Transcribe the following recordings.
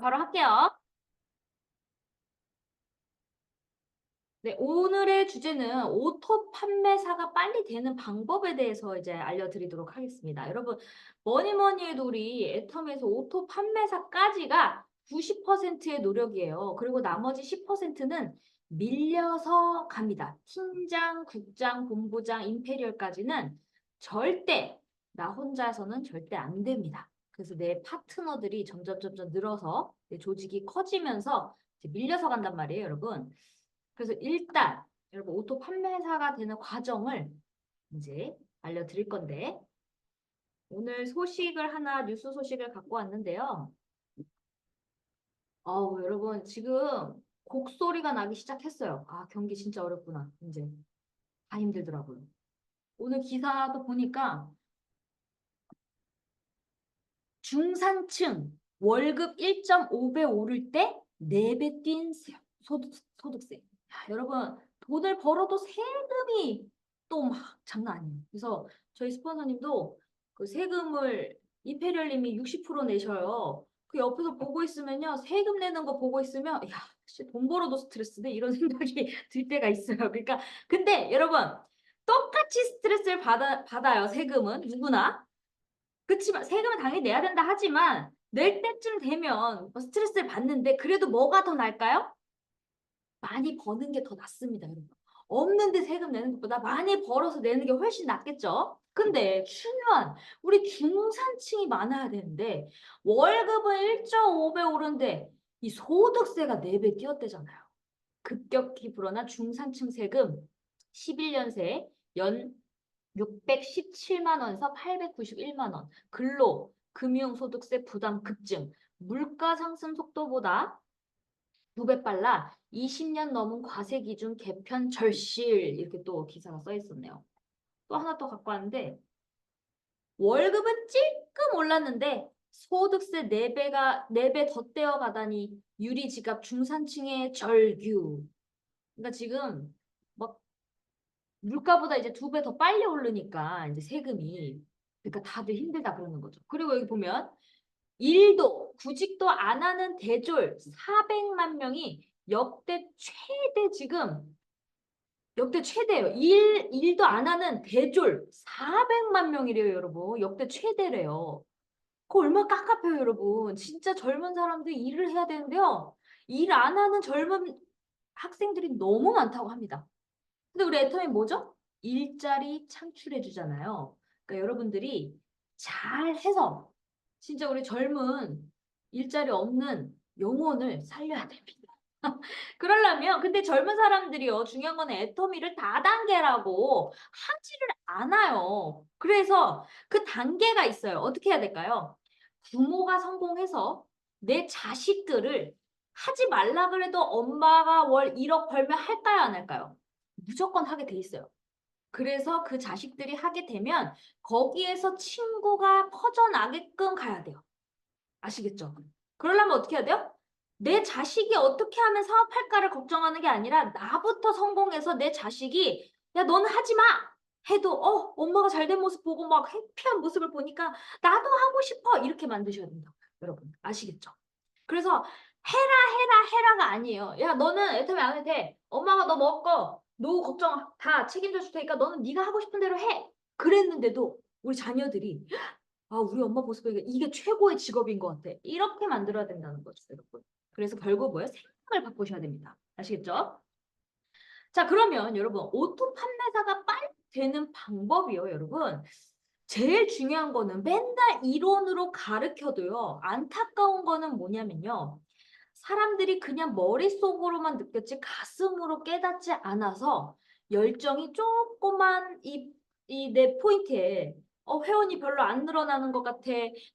바로 할게요. 네, 오늘의 주제는 오토 판매사가 빨리 되는 방법에 대해서 이제 알려드리도록 하겠습니다. 여러분, 뭐니 뭐니 해도 우리 애텀에서 오토 판매사까지가 90%의 노력이에요. 그리고 나머지 10%는 밀려서 갑니다. 팀장, 국장, 본부장, 임페리얼까지는 절대, 나 혼자서는 절대 안 됩니다. 그래서 내 파트너들이 점점 늘어서 내 조직이 커지면서 이제 밀려서 간단 말이에요, 여러분. 그래서 일단 여러분 오토 판매사가 되는 과정을 이제 알려드릴 건데 오늘 소식을 하나 뉴스 소식을 갖고 왔는데요. 여러분 지금 곡소리가 나기 시작했어요. 아, 경기 진짜 어렵구나. 이제 다 힘들더라고요. 오늘 기사도 보니까 중산층 월급 1.5배 오를 때 4배 뛴 소득세. 야, 여러분, 돈을 벌어도 세금이 또 막 장난 아니에요. 그래서 저희 스폰서님도 그 세금을 이페리얼님이 60% 내셔요. 그 옆에서 보고 있으면요. 세금 내는 거 보고 있으면 야, 씨, 돈 벌어도 스트레스네 이런 생각이 들 때가 있어요. 그러니까 근데 여러분 똑같이 스트레스를 받아요. 세금은 누구나. 그치만 세금을 당연히 내야 된다 하지만 낼 때쯤 되면 뭐 스트레스를 받는데 그래도 뭐가 더 나을까요? 많이 버는 게 더 낫습니다, 여러분. 없는데 세금 내는 것보다 많이 벌어서 내는 게 훨씬 낫겠죠? 근데 중요한 우리 중산층이 많아야 되는데 월급은 1.5배 오른데 이 소득세가 4배 뛰었대잖아요. 급격히 불어난 중산층 세금 11년새 연 617만 원에서 891만 원. 근로, 금융소득세 부담 급증. 물가 상승 속도보다 2배 빨라 20년 넘은 과세 기준 개편 절실. 이렇게 또 기사가 써 있었네요. 또 하나 또 갖고 왔는데 월급은 찔끔 올랐는데 소득세 4배 더 떼어가다니 유리지갑 중산층의 절규. 그러니까 지금 막 물가보다 이제 2배 더 빨리 오르니까 이제 세금이 그러니까 다들 힘들다 그러는 거죠. 그리고 여기 보면 일도 구직도 안 하는 대졸 400만 명이 역대 최대 지금 역대 최대예요. 일도 안 하는 대졸 400만 명이래요, 여러분. 역대 최대래요. 그거 얼마나 깝깝해요, 여러분. 진짜 젊은 사람들이 일을 해야 되는데요. 일 안 하는 젊은 학생들이 너무 많다고 합니다. 근데 우리 애터미 뭐죠? 일자리 창출해 주잖아요. 그러니까 여러분들이 잘 해서 진짜 우리 젊은 일자리 없는 영혼을 살려야 됩니다. 그러려면 근데 젊은 사람들이요. 중요한 건 애터미를 다단계라고 하지를 않아요. 그래서 그 단계가 있어요. 어떻게 해야 될까요? 부모가 성공해서 내 자식들을 하지 말라 그래도 엄마가 월 1억 벌면 할까요, 안 할까요? 무조건 하게 돼 있어요. 그래서 그 자식들이 하게 되면 거기에서 친구가 퍼져나게끔 가야 돼요. 아시겠죠? 그러려면 어떻게 해야 돼요? 내 자식이 어떻게 하면 사업할까를 걱정하는 게 아니라 나부터 성공해서 내 자식이 야, 너는 하지 마! 해도 엄마가 잘 된 모습 보고 막 해피한 모습을 보니까 나도 하고 싶어! 이렇게 만드셔야 된다. 여러분 아시겠죠? 그래서 해라가 아니에요. 야, 너는 애터미 안 해도 돼. 엄마가 너 먹고 노후 걱정 다 책임져 줄 테니까 너는 네가 하고 싶은 대로 해. 그랬는데도 우리 자녀들이 아, 우리 엄마 모습 보니까 이게 최고의 직업인 것 같아. 이렇게 만들어야 된다는 거죠, 여러분. 그래서 결국 뭐예요? 생각을 바꾸셔야 됩니다. 아시겠죠? 자, 그러면 여러분, 오토 판매사가 빨리 되는 방법이요, 여러분. 제일 중요한 거는 맨날 이론으로 가르쳐도요, 안타까운 거는 뭐냐면요. 사람들이 그냥 머릿속으로만 느꼈지 가슴으로 깨닫지 않아서 열정이 조그만 이 내 포인트에 회원이 별로 안 늘어나는 것 같아.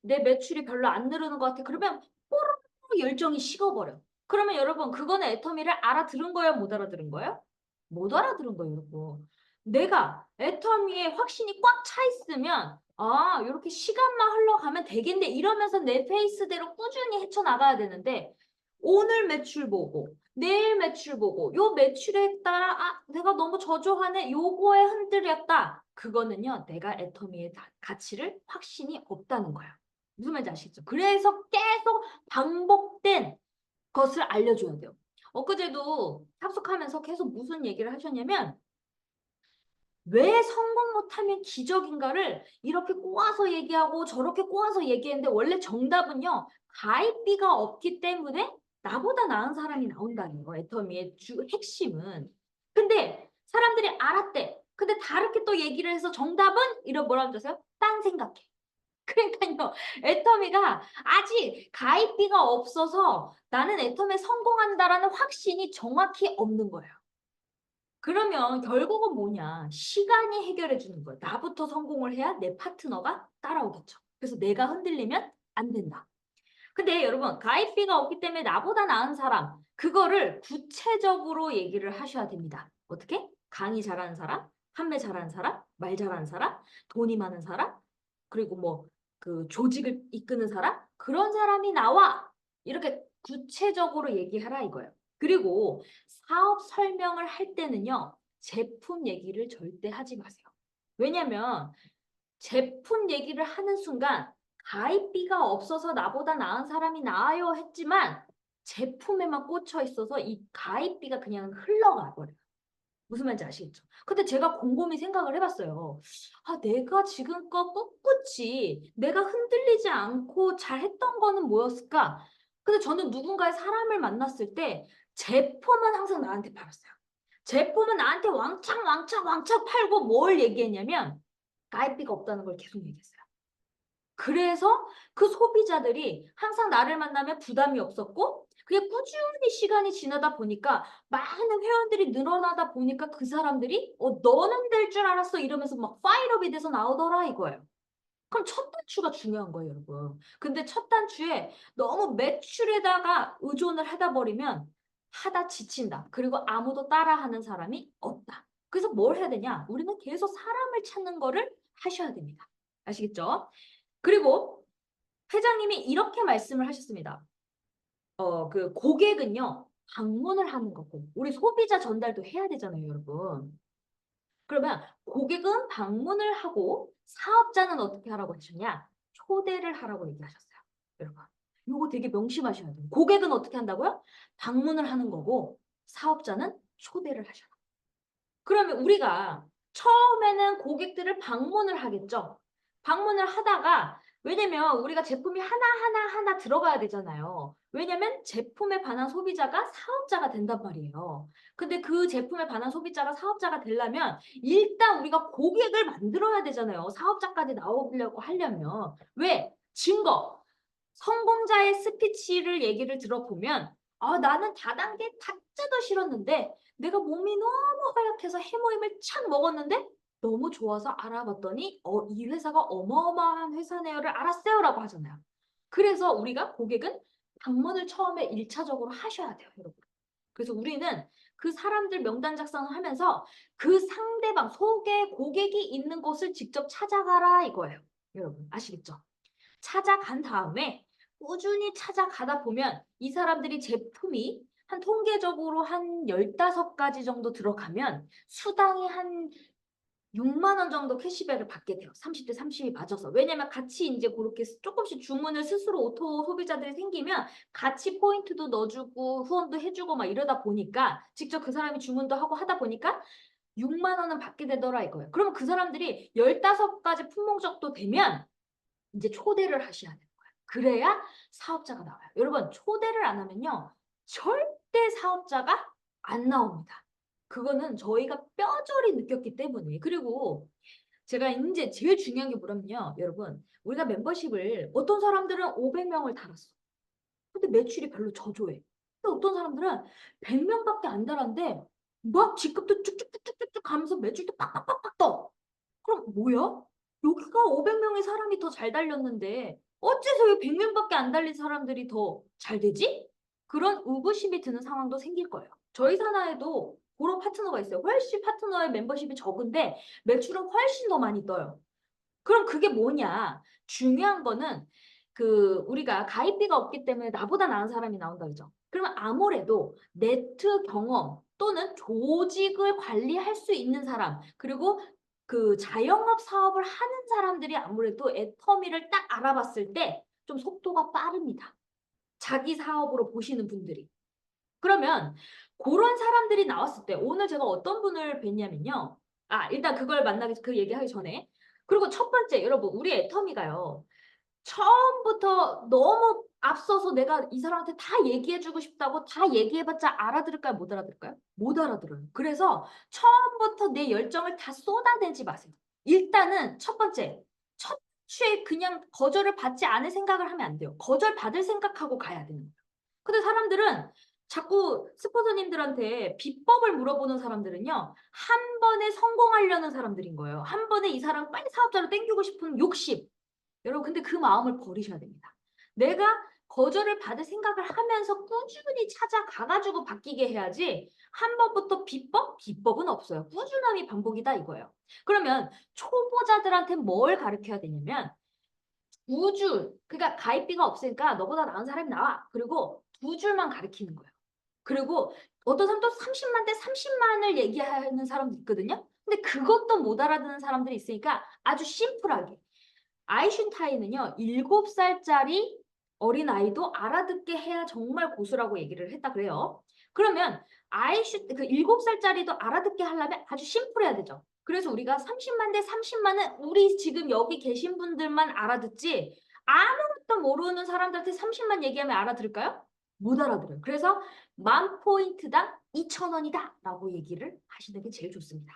내 매출이 별로 안 늘어나는 것 같아. 그러면 뽀로로 열정이 식어버려. 그러면 여러분 그거는 애터미를 알아들은 거예요? 못 알아들은 거예요? 못 알아들은 거예요, 여러분. 내가 애터미에 확신이 꽉 차 있으면 아, 이렇게 시간만 흘러가면 되겠네 이러면서 내 페이스대로 꾸준히 헤쳐나가야 되는데 오늘 매출 보고 내일 매출 보고 요 매출에 따라 아 내가 너무 저조하네 요거에 흔들렸다. 그거는요 내가 애터미의 가치를 확신이 없다는 거야. 무슨 말인지 아시겠죠? 그래서 계속 반복된 것을 알려줘야 돼요. 엊그제도 합숙하면서 계속 무슨 얘기를 하셨냐면 왜 성공 못하면 기적인가를 이렇게 꼬아서 얘기하고 저렇게 꼬아서 얘기했는데 원래 정답은요. 가입비가 없기 때문에 나보다 나은 사람이 나온다는 거. 애터미의 핵심은. 근데 사람들이 알았대. 근데 다르게 또 얘기를 해서 정답은 이런 뭐라고 하세요? 딴 생각해. 그러니까요. 애터미가 아직 가입비가 없어서 나는 애터미에 성공한다라는 확신이 정확히 없는 거예요. 그러면 결국은 뭐냐? 시간이 해결해 주는 거예요. 나부터 성공을 해야 내 파트너가 따라오겠죠. 그래서 내가 흔들리면 안 된다. 근데 여러분, 가입비가 없기 때문에 나보다 나은 사람, 그거를 구체적으로 얘기를 하셔야 됩니다. 어떻게? 강의 잘하는 사람, 판매 잘하는 사람, 말 잘하는 사람, 돈이 많은 사람, 그리고 뭐 그 조직을 이끄는 사람, 그런 사람이 나와. 이렇게 구체적으로 얘기하라 이거예요. 그리고 사업 설명을 할 때는요, 제품 얘기를 절대 하지 마세요. 왜냐면 제품 얘기를 하는 순간 가입비가 없어서 나보다 나은 사람이 나아요 했지만 제품에만 꽂혀 있어서 이 가입비가 그냥 흘러가 버려요. 무슨 말인지 아시겠죠? 근데 제가 곰곰이 생각을 해봤어요. 아, 내가 지금껏 꿋꿋이 내가 흔들리지 않고 잘했던 거는 뭐였을까? 근데 저는 누군가의 사람을 만났을 때 제품은 항상 나한테 팔았어요. 제품은 나한테 왕창 왕창 왕창 팔고 뭘 얘기했냐면 가입비가 없다는 걸 계속 얘기했어요. 그래서 그 소비자들이 항상 나를 만나면 부담이 없었고 그게 꾸준히 시간이 지나다 보니까 많은 회원들이 늘어나다 보니까 그 사람들이 너는 될 줄 알았어 이러면서 막 파일업이 돼서 나오더라 이거예요. 그럼 첫 단추가 중요한 거예요, 여러분. 근데 첫 단추에 너무 매출에다가 의존을 하다 버리면 하다 지친다. 그리고 아무도 따라하는 사람이 없다. 그래서 뭘 해야 되냐? 우리는 계속 사람을 찾는 거를 하셔야 됩니다. 아시겠죠? 그리고 회장님이 이렇게 말씀을 하셨습니다. 그 고객은요, 방문을 하는 거고, 우리 소비자 전달도 해야 되잖아요, 여러분. 그러면 고객은 방문을 하고 사업자는 어떻게 하라고 하셨냐? 초대를 하라고 얘기하셨어요. 여러분. 이거 되게 명심하셔야 돼요. 고객은 어떻게 한다고요? 방문을 하는 거고 사업자는 초대를 하셔라. 그러면 우리가 처음에는 고객들을 방문을 하겠죠. 방문을 하다가 왜냐면 우리가 제품이 하나하나 들어가야 되잖아요. 왜냐면 제품에 반한 소비자가 사업자가 된단 말이에요. 근데 그 제품에 반한 소비자가 사업자가 되려면 일단 우리가 고객을 만들어야 되잖아요. 사업자까지 나오려고 하려면. 왜? 증거. 성공자의 스피치를 얘기를 들어보면 나는 다단계 타짜도 싫었는데 내가 몸이 너무 허약해서 해모임을 착 먹었는데 너무 좋아서 알아봤더니 이 회사가 어마어마한 회사네요를 알았어요라고 하잖아요. 그래서 우리가 고객은 방문을 처음에 1차적으로 하셔야 돼요, 여러분. 그래서 우리는 그 사람들 명단 작성을 하면서 그 상대방 소개 고객이 있는 곳을 직접 찾아가라 이거예요. 여러분 아시겠죠? 찾아간 다음에 꾸준히 찾아가다 보면 이 사람들이 제품이 한 통계적으로 한 15가지 정도 들어가면 수당이 한 6만 원 정도 캐시백을 받게 돼요. 30대 30이 맞아서. 왜냐면 같이 이제 그렇게 조금씩 주문을 스스로 오토 소비자들이 생기면 같이 포인트도 넣어주고 후원도 해주고 막 이러다 보니까 직접 그 사람이 주문도 하고 하다 보니까 6만 원은 받게 되더라 이거예요. 그러면 그 사람들이 15가지 품목적도 되면 이제 초대를 하셔야 돼요. 그래야 사업자가 나와요. 여러분 초대를 안 하면요. 절대 사업자가 안 나옵니다. 그거는 저희가 뼈저리 느꼈기 때문에. 그리고 제가 이제 제일 중요한 게 뭐냐면요. 여러분 우리가 멤버십을 어떤 사람들은 500명을 달았어. 근데 매출이 별로 저조해. 근데 어떤 사람들은 100명밖에 안 달았는데 막 직급도 쭉쭉쭉쭉쭉 가면서 매출도 팍팍팍팍 떠. 그럼 뭐야? 여기가 500명의 사람이 더 잘 달렸는데 어째서 왜 100명밖에 안 달린 사람들이 더 잘 되지? 그런 의구심이 드는 상황도 생길 거예요. 저희 산하에도 그런 파트너가 있어요. 훨씬 파트너의 membership이 적은데 매출은 훨씬 더 많이 떠요. 그럼 그게 뭐냐? 중요한 거는 우리가 가입비가 없기 때문에 나보다 나은 사람이 나온다 그죠? 그러면 아무래도 네트 경험 또는 조직을 관리할 수 있는 사람 그리고 그 자영업 사업을 하는 사람들이 아무래도 애터미를 딱 알아봤을 때 좀 속도가 빠릅니다. 자기 사업으로 보시는 분들이. 그러면 그런 사람들이 나왔을 때 오늘 제가 어떤 분을 뵀냐면요. 일단 그걸 만나기 그 얘기하기 전에 그리고 첫 번째 여러분 우리 애터미가요. 처음부터 너무 앞서서 내가 이 사람한테 다 얘기해주고 싶다고 다 얘기해봤자 알아들을까요? 못 알아들을까요? 못 알아들어요. 그래서 처음부터 내 열정을 다 쏟아내지 마세요. 일단은 첫 번째, 첫 주에 그냥 거절을 받지 않을 생각을 하면 안 돼요. 거절 받을 생각하고 가야 되는 거예요. 근데 사람들은 자꾸 스폰서님들한테 비법을 물어보는 사람들은요. 한 번에 성공하려는 사람들인 거예요. 한 번에 이 사람 빨리 사업자로 땡기고 싶은 욕심. 여러분 근데 그 마음을 버리셔야 됩니다. 내가 거절을 받을 생각을 하면서 꾸준히 찾아가가지고 바뀌게 해야지 한 번부터 비법? 비법은 없어요. 꾸준함이 반복이다 이거예요. 그러면 초보자들한테 뭘 가르쳐야 되냐면 2줄, 그러니까 가입비가 없으니까 너보다 나은 사람이 나와. 그리고 2줄만 가르치는 거예요. 그리고 어떤 사람 또 30만 대 30만을 얘기하는 사람도 있거든요. 근데 그것도 못 알아듣는 사람들이 있으니까 아주 심플하게 아이슌타인은요, 7살짜리 어린아이도 알아듣게 해야 정말 고수라고 얘기를 했다 그래요. 그러면 그 7살짜리도 알아듣게 하려면 아주 심플해야 되죠. 그래서 우리가 30만 대 30만은 우리 지금 여기 계신 분들만 알아듣지 아무것도 모르는 사람들한테 30만 얘기하면 알아들을까요? 못 알아들어요. 그래서 10,000포인트당 2,000원이다 라고 얘기를 하시는 게 제일 좋습니다.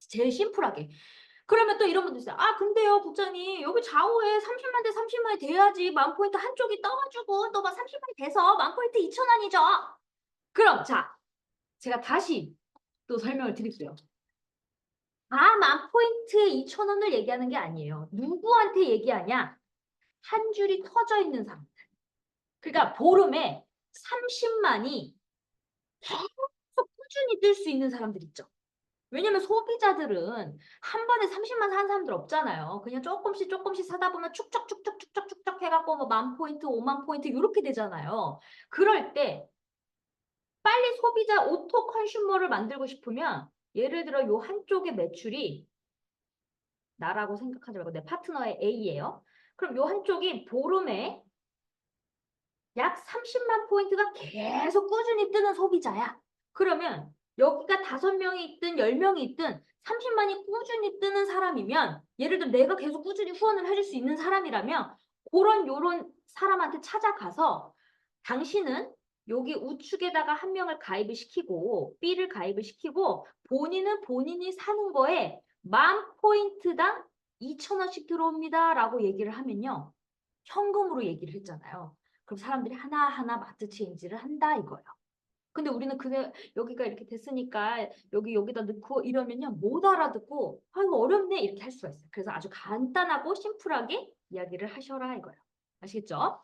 제일 심플하게. 그러면 또 이런 분들 있어요. 근데요, 국장님, 여기 좌우에 30만 대 30만이 돼야지 만포인트 한쪽이 떠가지고 또 막 30만이 돼서 만포인트 2,000원이죠. 그럼, 자, 제가 다시 또 설명을 드릴게요. 만포인트에 2,000원을 얘기하는 게 아니에요. 누구한테 얘기하냐? 한 줄이 터져 있는 사람들. 그러니까 보름에 30만이 계속 꾸준히 뜰 수 있는 사람들 있죠. 왜냐면 소비자들은 한 번에 30만 사는 사람들 없잖아요. 그냥 조금씩 조금씩 사다 보면 축적축적축적축적 해갖고 뭐 10,000포인트, 50,000포인트 이렇게 되잖아요. 그럴 때 빨리 소비자 오토 컨슈머를 만들고 싶으면 예를 들어 요 한쪽의 매출이 나라고 생각하지 말고 내 파트너의 A예요. 그럼 요 한쪽이 보름에 약 30만 포인트가 계속 꾸준히 뜨는 소비자야. 그러면 여기가 5명이 있든 10명이 있든 30만이 꾸준히 뜨는 사람이면 예를 들어 내가 계속 꾸준히 후원을 해줄 수 있는 사람이라면 그런 요런 사람한테 찾아가서 당신은 여기 우측에다가 한 명을 가입을 시키고 B를 가입을 시키고 본인은 본인이 사는 거에 10,000포인트당 2,000원씩 들어옵니다 라고 얘기를 하면요. 현금으로 얘기를 했잖아요. 그럼 사람들이 하나하나 마트 체인지를 한다 이거예요. 근데 우리는 그게 여기가 이렇게 됐으니까 여기다 넣고 이러면요 못 알아듣고 이거 어렵네 이렇게 할 수가 있어요. 그래서 아주 간단하고 심플하게 이야기를 하셔라 이거예요. 아시겠죠?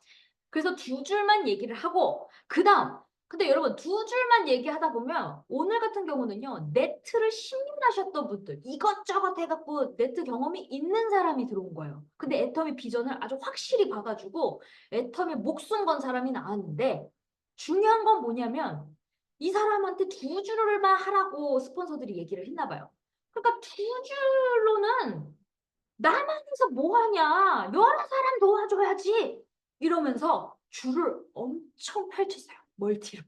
그래서 2줄만 얘기를 하고 그다음 근데 여러분 2줄만 얘기하다 보면 오늘 같은 경우는요 네트를 10년 하셨던 분들 이것저것 해갖고 네트 경험이 있는 사람이 들어온 거예요. 근데 애터미 비전을 아주 확실히 봐가지고 애터미 목숨 건 사람이 나왔는데 중요한 건 뭐냐면 이 사람한테 2줄만 하라고 스폰서들이 얘기를 했나 봐요. 그러니까 2줄로는 나만 해서 뭐하냐 여러 사람 도와줘야지 이러면서 줄을 엄청 펼쳤어요. 멀티로.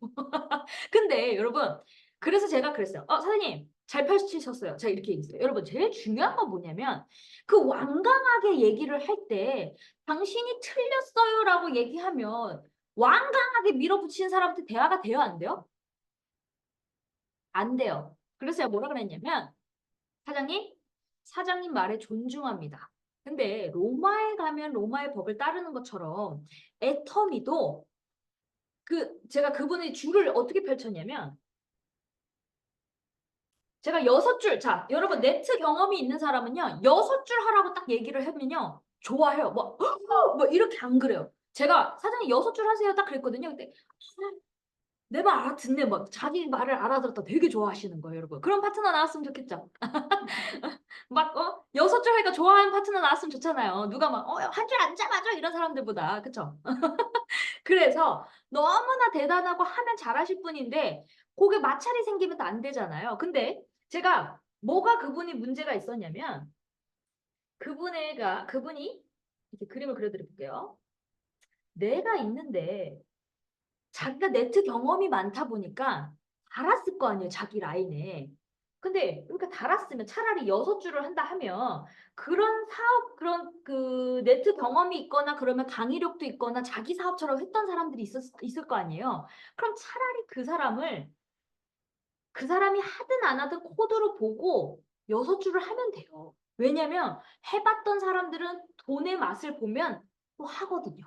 근데 여러분 그래서 제가 그랬어요. 사장님 잘 펼치셨어요. 제가 이렇게 얘기했어요. 여러분 제일 중요한 건 뭐냐면 그 완강하게 얘기를 할 때 당신이 틀렸어요 라고 얘기하면 완강하게 밀어붙이는 사람한테 대화가 돼요 안 돼요? 안 돼요. 그래서 제가 뭐라 그랬냐면 사장님 말에 존중합니다. 근데 로마에 가면 로마의 법을 따르는 것처럼 애터미도 제가 그분의 줄을 어떻게 펼쳤냐면 제가 6줄, 자, 여러분 네트 경험이 있는 사람은요 6줄 하라고 딱 얘기를 하면요 좋아해요. 뭐 이렇게 안 그래요. 제가 사장님 6줄 하세요 딱 그랬거든요. 근데 내 말 알아듣네. 막 자기 말을 알아들었다 되게 좋아하시는 거예요, 여러분. 그런 파트너 나왔으면 좋겠죠. 막 6줄 하니까 좋아하는 파트너 나왔으면 좋잖아요. 누가 막 한 줄 안 잡아줘 이런 사람들보다 그쵸? 그래서 너무나 대단하고 하면 잘하실 분인데 그게 마찰이 생기면 또 안 되잖아요. 근데 제가 뭐가 그분이 문제가 있었냐면 그분이 이렇게 그림을 그려드릴게요. 내가 있는데 자기가 네트 경험이 많다 보니까 달았을 거 아니에요, 자기 라인에. 근데 이렇게 달았으면 차라리 6줄을 한다 하면 그런 사업, 그런 그 네트 경험이 있거나 그러면 강의력도 있거나 자기 사업처럼 했던 사람들이 있을 거 아니에요. 그럼 차라리 그 사람이 하든 안 하든 코드로 보고 6줄을 하면 돼요. 왜냐면 해봤던 사람들은 돈의 맛을 보면 또 하거든요.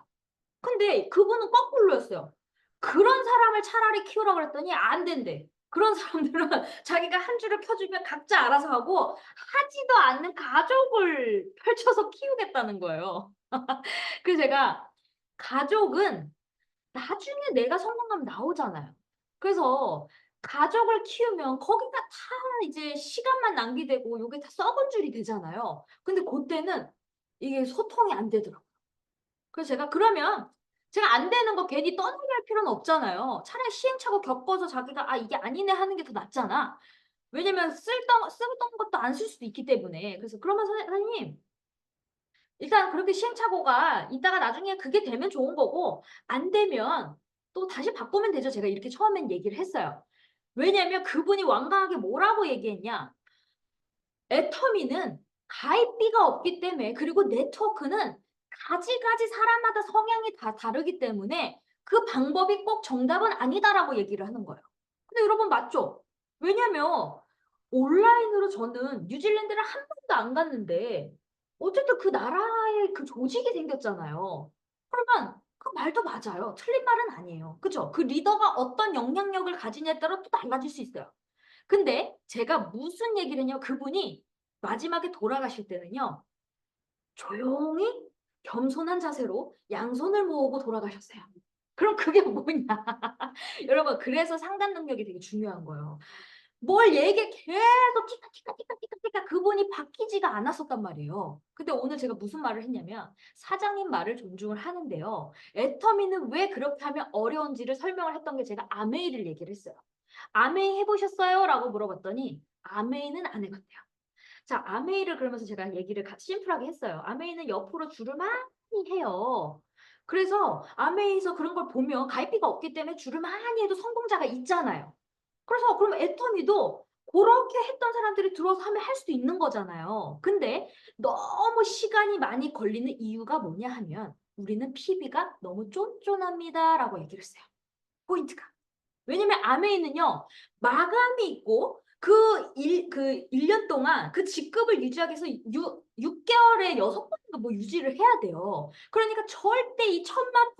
근데 그분은 거꾸로였어요. 그런 사람을 차라리 키우라고 그랬더니 안 된대. 그런 사람들은 자기가 한 줄을 켜주면 각자 알아서 하고 하지도 않는 가족을 펼쳐서 키우겠다는 거예요. 그래서 제가 가족은 나중에 내가 성공하면 나오잖아요. 그래서 가족을 키우면 거기가 다 이제 시간만 낭비되고 요게 다 썩은 줄이 되잖아요. 근데 그때는 이게 소통이 안 되더라고요. 그래서 제가 그러면 제가 안 되는 거 괜히 떠들게 할 필요는 없잖아요. 차라리 시행착오 겪어서 자기가 아 이게 아니네 하는 게 더 낫잖아. 왜냐면 쓰던 것도 안 쓸 수도 있기 때문에. 그래서 그러면 선생님 일단 그렇게 시행착오가 있다가 나중에 그게 되면 좋은 거고 안 되면 또 다시 바꾸면 되죠. 제가 이렇게 처음엔 얘기를 했어요. 왜냐면 그분이 완강하게 뭐라고 얘기했냐. 애터미는 가입비가 없기 때문에 그리고 네트워크는 가지가지 사람마다 성향이 다 다르기 때문에 그 방법이 꼭 정답은 아니다라고 얘기를 하는 거예요. 근데 여러분 맞죠? 왜냐면 온라인으로 저는 뉴질랜드를 한 번도 안 갔는데 어쨌든 그 나라에 그 조직이 생겼잖아요. 그러면 그 말도 맞아요. 틀린 말은 아니에요. 그죠? 그 리더가 어떤 영향력을 가지냐에 따라 또 달라질 수 있어요. 근데 제가 무슨 얘기를 했냐면 그분이 마지막에 돌아가실 때는요. 조용히 겸손한 자세로 양손을 모으고 돌아가셨어요. 그럼 그게 뭐냐? 여러분 그래서 상담 능력이 되게 중요한 거예요. 뭘 얘기 계속 티까티까 그분이 바뀌지가 않았었단 말이에요. 근데 오늘 제가 무슨 말을 했냐면 사장님 말을 존중을 하는데요. 애터미는 왜 그렇게 하면 어려운지를 설명을 했던 게 제가 아메이를 얘기를 했어요. 아메이 해보셨어요? 라고 물어봤더니 아메이는 안 해봤대요. 자, 아메이를 그러면서 제가 얘기를 심플하게 했어요. 아메이는 옆으로 줄을 많이 해요. 그래서 아메이에서 그런 걸 보면 가입비가 없기 때문에 줄을 많이 해도 성공자가 있잖아요. 그래서 그럼 애터미도 그렇게 했던 사람들이 들어와서 하면 할 수도 있는 거잖아요. 근데 너무 시간이 많이 걸리는 이유가 뭐냐 하면 우리는 PB가 너무 쫀쫀합니다. 라고 얘기를 했어요. 포인트가. 왜냐면 아메이는요, 마감이 있고, 그 1년 동안 그 직급을 유지하기 위해서 6개월에 6번인가 뭐 유지를 해야 돼요. 그러니까 절대 이 1000만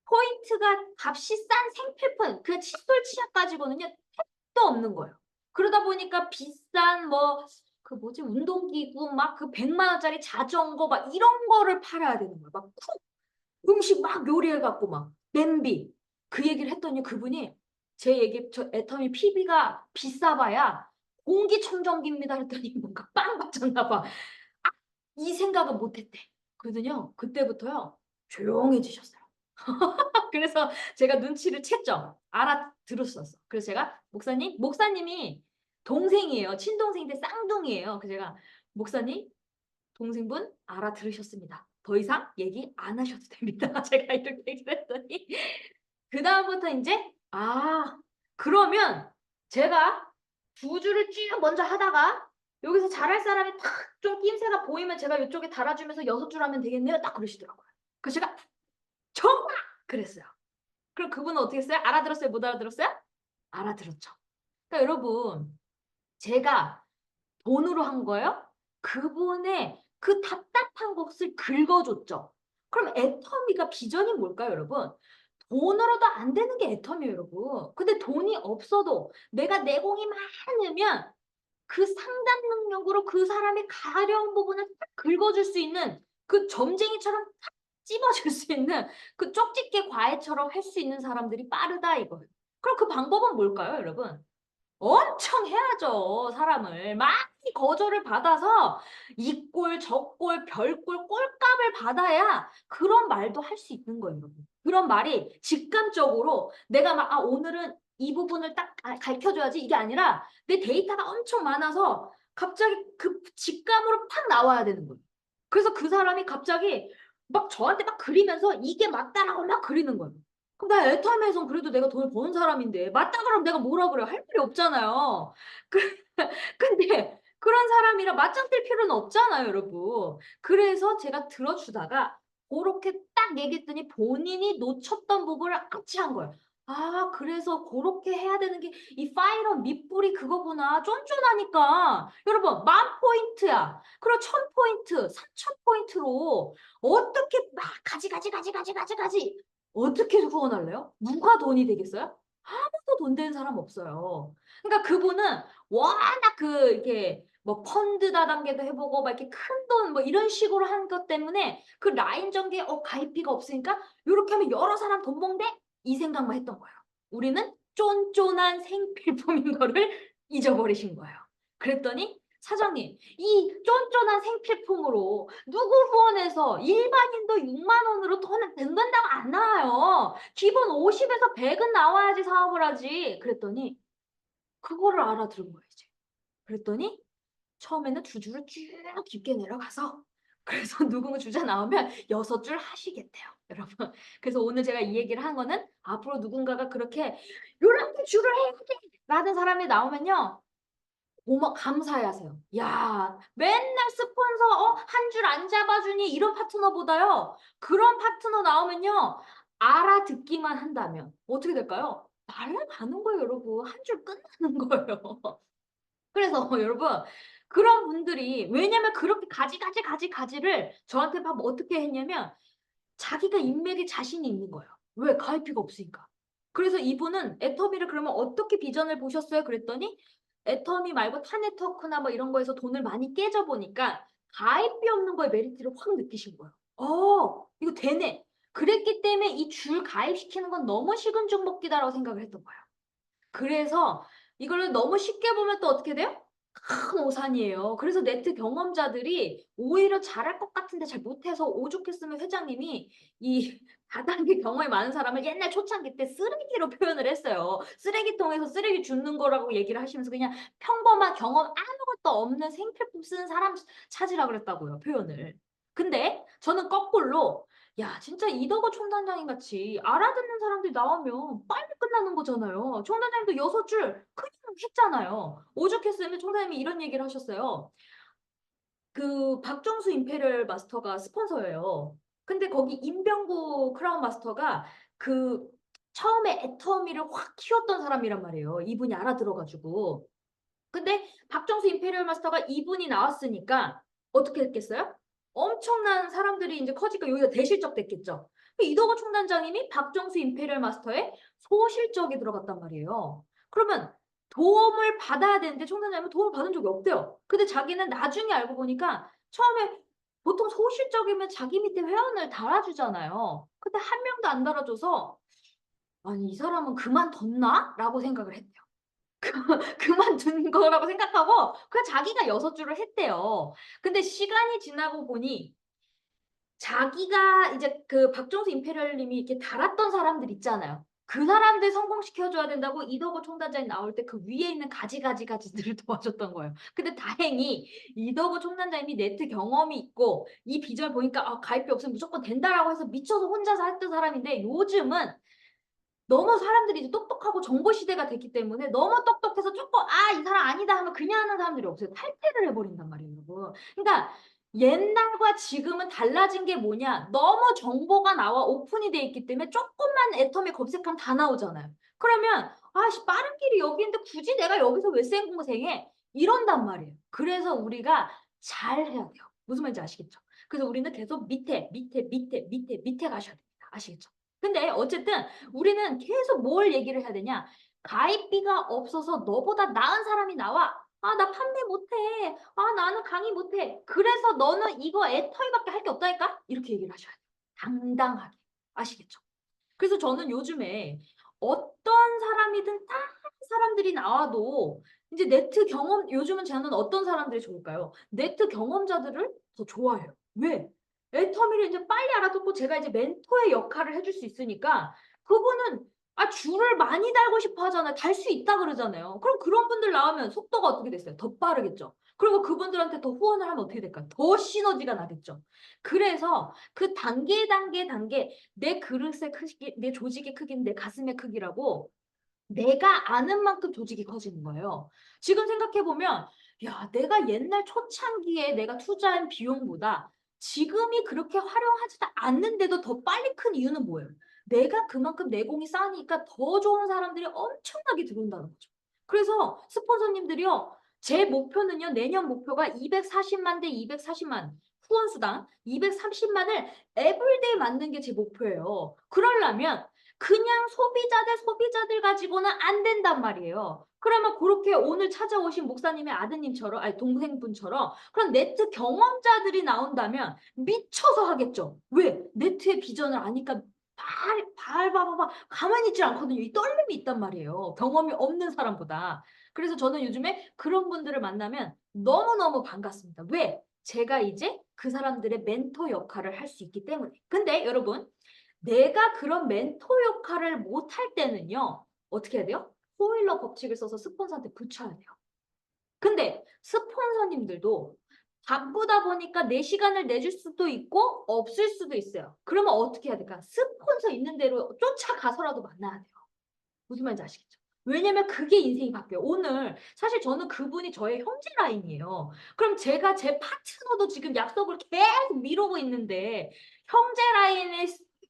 포인트가 값이 싼 생필품, 그 칫솔 치약 가지고는요, 택도 없는 거예요. 그러다 보니까 비싼 뭐, 그 뭐지, 운동기구, 막 그 100만 원짜리 자전거, 막 이런 거를 팔아야 되는 거예요. 막 음식 막 요리해갖고 막 냄비 그 얘기를 했더니 그분이 제 얘기 저 애터미 PB가 비싸봐야 공기청정기입니다 했더니 뭔가 빵 맞췄나 봐. 아, 이 생각은 못했대. 그러더니요 그때부터요 조용해지셨어요. 그래서 제가 눈치를 챘죠. 알아들었었어. 그래서 제가 목사님이 동생이에요. 친동생인데 쌍둥이에요. 그래서 제가 목사님 동생분 알아들으셨습니다. 더 이상 얘기 안 하셔도 됩니다. 제가 이렇게 얘기를 했더니 그다음부터 이제 그러면 제가 2줄을 쭉 먼저 하다가 여기서 잘할 사람이 탁 좀 낌새가 보이면 제가 이쪽에 달아주면서 6줄 하면 되겠네요. 딱 그러시더라고요. 그래서 제가 정말 그랬어요. 그럼 그분은 어떻게 했어요? 알아들었어요? 못 알아들었어요? 알아들었죠. 그러니까 여러분 제가 돈으로 한 거예요? 그분의 그 답답한 것을 긁어줬죠. 그럼 애터미가 비전이 뭘까요, 여러분? 돈으로도 안 되는 게 애터미예요, 여러분. 근데 돈이 없어도 내가 내공이 많으면 그 상담 능력으로 그 사람의 가려운 부분을 딱 긁어줄 수 있는 그 점쟁이처럼 탁 찝어줄 수 있는 그 쪽집게 과외처럼 할 수 있는 사람들이 빠르다 이거예요. 그럼 그 방법은 뭘까요, 여러분? 엄청 해야죠, 사람을. 많이 거절을 받아서 이 꼴, 저 꼴, 별꼴, 꼴값을 받아야 그런 말도 할 수 있는 거예요, 여러분. 그런 말이 직감적으로 내가 막, 오늘은 이 부분을 딱 가르쳐줘야지 이게 아니라 내 데이터가 엄청 많아서 갑자기 그 직감으로 팍 나와야 되는 거예요. 그래서 그 사람이 갑자기 막 저한테 막 그리면서 이게 맞다라고 막 그리는 거예요. 그럼 나 애터미에선 그래도 내가 돈을 버는 사람인데 맞다 그러면 내가 뭐라 그래요? 할 말이 없잖아요. 그, 근데 그런 사람이랑 맞짱 뜰 필요는 없잖아요, 여러분. 그래서 제가 들어주다가 그렇게 딱 얘기했더니 본인이 놓쳤던 부분을 같이한 거예요. 아, 그래서 그렇게 해야 되는 게 이 파이널 밑불이 그거구나. 쫀쫀하니까. 여러분, 10,000포인트야. 그리고 1,000포인트, 3,000포인트로 어떻게 막 가지 어떻게 후원할래요? 누가 돈이 되겠어요? 아무도 돈 되는 사람 없어요. 그러니까 그분은 워낙 이렇게 뭐 펀드 다단계도 해보고 막 이렇게 큰 돈 뭐 이런 식으로 한 것 때문에 그 라인 전개에 가입비가 없으니까 이렇게 하면 여러 사람 돈 먹는데 이 생각만 했던 거예요. 우리는 쫀쫀한 생필품인 거를 잊어버리신 거예요. 그랬더니 사장님, 이 쫀쫀한 생필품으로 누구 후원해서 일반인도 6만 원으로 돈을 낸다고 안 나와요. 기본 50에서 100은 나와야지 사업을 하지. 그랬더니 그거를 알아들은 거예요, 이제. 그랬더니 처음에는 두 줄을 쭉 깊게 내려가서 그래서 누군가 주자 나오면 6줄 하시겠대요, 여러분. 그래서 오늘 제가 이 얘기를 한 거는 앞으로 누군가가 그렇게 요렇게 줄을 해야 돼 라는 사람이 나오면요. 감사해 하세요. 야, 맨날 스폰서 한 줄 안 잡아주니 이런 파트너보다요. 그런 파트너 나오면요. 알아듣기만 한다면 어떻게 될까요? 날아가는 거예요, 여러분. 한 줄 끝나는 거예요. 그래서 여러분 그런 분들이 왜냐면 그렇게 가지를 저한테 막 어떻게 했냐면 자기가 인맥에 자신이 있는 거예요. 왜? 가입비가 없으니까. 그래서 이분은 애터미를 그러면 어떻게 비전을 보셨어요? 그랬더니 애터미 말고 타네트워크나 뭐 이런 거에서 돈을 많이 깨져 보니까 가입비 없는 거에 메리트를 확 느끼신 거예요. 이거 되네. 그랬기 때문에 이 줄 가입시키는 건 너무 식은 죽 먹기다라고 생각을 했던 거예요. 그래서 이거를 너무 쉽게 보면 또 어떻게 돼요? 큰 오산이에요. 그래서 네트 경험자들이 오히려 잘할 것 같은데 잘 못해서 오죽했으면 회장님이 이 다단계 경험이 많은 사람을 옛날 초창기 때 쓰레기로 표현을 했어요. 쓰레기통에서 쓰레기 줍는 거라고 얘기를 하시면서 그냥 평범한 경험 아무것도 없는 생필품 쓰는 사람 찾으라 그랬다고요, 표현을. 근데 저는 거꾸로 야, 진짜 이덕호 총단장님 같이 알아듣는 사람들이 나오면 빨리 끝나는 거잖아요. 총단장님도 6줄 그냥 했잖아요. 오죽했으면 총장님이 이런 얘기를 하셨어요. 그 박정수 임페리얼 마스터가 스폰서예요. 근데 거기 임병구 크라운 마스터가 그 처음에 애터미를 확 키웠던 사람이란 말이에요. 이분이 알아들어가지고. 근데 박정수 임페리얼 마스터가 이분이 나왔으니까 어떻게 됐겠어요? 엄청난 사람들이 이제 커지니까 여기가 대실적 됐겠죠. 이덕호 총단장님이 박정수 임페리얼 마스터의 소실적이 들어갔단 말이에요. 그러면 도움을 받아야 되는데 총단장님은 도움을 받은 적이 없대요. 근데 자기는 나중에 알고 보니까 처음에 보통 소실적이면 자기 밑에 회원을 달아주잖아요. 근데 한 명도 안 달아줘서 아니 이 사람은 그만뒀나? 라고 생각을 했대요. 그만둔 거라고 생각하고 그냥 자기가 6줄을 했대요. 근데 시간이 지나고 보니 자기가 이제 그 박정수 임페리얼님이 이렇게 달았던 사람들 있잖아요. 그 사람들 성공시켜줘야 된다고 이덕호 총단장이 나올 때 그 위에 있는 가지들을 도와줬던 거예요. 근데 다행히 이덕호 총단장님이 네트 경험이 있고 이 비전을 보니까 가입비 없으면 무조건 된다라고 해서 미쳐서 혼자서 했던 사람인데 요즘은 너무 사람들이 이제 똑똑하고 정보 시대가 됐기 때문에 너무 똑똑해서 조금 이 사람 아니다 하면 그냥 하는 사람들이 없어요. 탈퇴를 해버린단 말이에요, 여러분. 그러니까 옛날과 지금은 달라진 게 뭐냐? 너무 정보가 나와 오픈이 돼 있기 때문에 조금만 애터미 검색하면 다 나오잖아요. 그러면 빠른 길이 여기 있는데 굳이 내가 여기서 왜 생공생해? 이런단 말이에요. 그래서 우리가 잘 해야 돼요. 무슨 말인지 아시겠죠? 그래서 우리는 계속 밑에 가셔야 됩니다. 아시겠죠? 근데 어쨌든 우리는 계속 뭘 얘기를 해야 되냐? 가입비가 없어서 너보다 나은 사람이 나와. 나 판매 못해. 나는 강의 못해. 그래서 너는 이거 애터미밖에 할 게 없다니까? 이렇게 얘기를 하셔야 돼요. 당당하게. 아시겠죠? 그래서 저는 요즘에 어떤 사람이든 다 사람들이 나와도 이제 네트 경험, 요즘은 저는 어떤 사람들이 좋을까요? 네트 경험자들을 더 좋아해요. 왜? 애터미를 이제 빨리 알아듣고 제가 이제 멘토의 역할을 해줄 수 있으니까 그분은 줄을 많이 달고 싶어 하잖아요. 달 수 있다 그러잖아요. 그럼 그런 분들 나오면 속도가 어떻게 됐어요? 더 빠르겠죠. 그리고 그분들한테 더 후원을 하면 어떻게 될까요? 더 시너지가 나겠죠. 그래서 그 단계 내 그릇의 크기, 내 조직의 크기는 내 가슴의 크기라고 내가 아는 만큼 조직이 커지는 거예요. 지금 생각해보면 야, 내가 옛날 초창기에 내가 투자한 비용보다 지금이 그렇게 활용하지도 않는데도 더 빨리 큰 이유는 뭐예요? 내가 그만큼 내공이 쌓으니까 더 좋은 사람들이 엄청나게 들어온다는 거죠. 그래서 스폰서님들이요. 제 목표는요. 내년 목표가 240만 대 240만 후원수당 230만을 에브리데이 맞는 게 제 목표예요. 그러려면 그냥 소비자 대 소비자들 가지고는 안 된단 말이에요. 그러면 그렇게 오늘 찾아오신 목사님의 아드님처럼, 아니 동생분처럼 그런 네트 경험자들이 나온다면 미쳐서 하겠죠. 왜? 네트의 비전을 아니까 발발발발 가만히 있지 않거든요. 이 떨림이 있단 말이에요. 경험이 없는 사람보다. 그래서 저는 요즘에 그런 분들을 만나면 너무너무 반갑습니다. 왜? 제가 이제 그 사람들의 멘토 역할을 할 수 있기 때문에. 근데 여러분, 내가 그런 멘토 역할을 못할 때는요. 어떻게 해야 돼요? 포일러 법칙을 써서 스폰서한테 붙여야 돼요. 근데 스폰서님들도 바쁘다 보니까 내 시간을 내줄 수도 있고 없을 수도 있어요. 그러면 어떻게 해야 될까? 스폰서 있는 대로 쫓아가서라도 만나야 돼요. 무슨 말인지 아시겠죠? 왜냐면 그게 인생이 바뀌어요. 오늘 사실 저는 그분이 저의 형제 라인이에요. 그럼 제가 제 파트너도 지금 약속을 계속 미루고 있는데 형제 라인의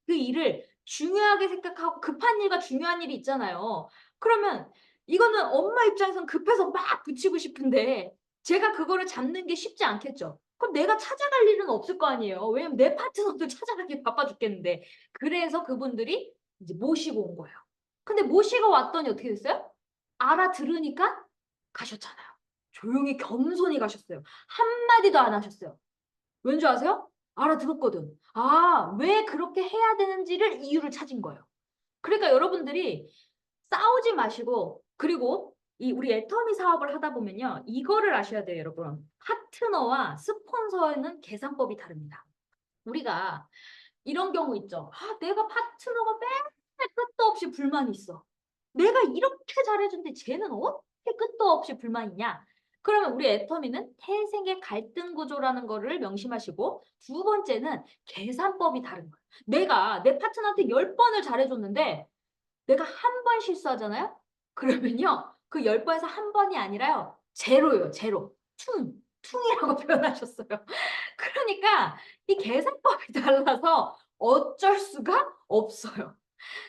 그 일을 중요하게 생각하고 급한 일과 중요한 일이 있잖아요. 그러면 이거는 엄마 입장에선 급해서 막 붙이고 싶은데 제가 그거를 잡는 게 쉽지 않겠죠. 그럼 내가 찾아갈 일은 없을 거 아니에요. 왜냐면 내 파트너도 찾아가기 바빠 죽겠는데. 그래서 그분들이 이제 모시고 온 거예요. 근데 모시고 왔더니 어떻게 됐어요? 알아들으니까 가셨잖아요. 조용히 겸손히 가셨어요. 한마디도 안 하셨어요. 왠지 아세요? 알아들었거든. 아, 왜 그렇게 해야 되는지를 이유를 찾은 거예요. 그러니까 여러분들이 싸우지 마시고, 그리고 이 우리 애터미 사업을 하다 보면요. 이거를 아셔야 돼요, 여러분. 파트너와 스폰서는 계산법이 다릅니다. 우리가 이런 경우 있죠. 아, 내가 파트너가 맨날 끝도 없이 불만이 있어. 내가 이렇게 잘해준데 쟤는 어떻게 끝도 없이 불만이냐? 그러면 우리 애터미는 태생의 갈등 구조라는 거를 명심하시고 두 번째는 계산법이 다른 거예요. 내가 내 파트너한테 10번을 잘해줬는데 내가 한 번 실수하잖아요? 그러면요. 그 10번에서 한 번이 아니라요. 제로예요. 제로. 퉁이라고 표현하셨어요. 그러니까 이 계산법이 달라서 어쩔 수가 없어요.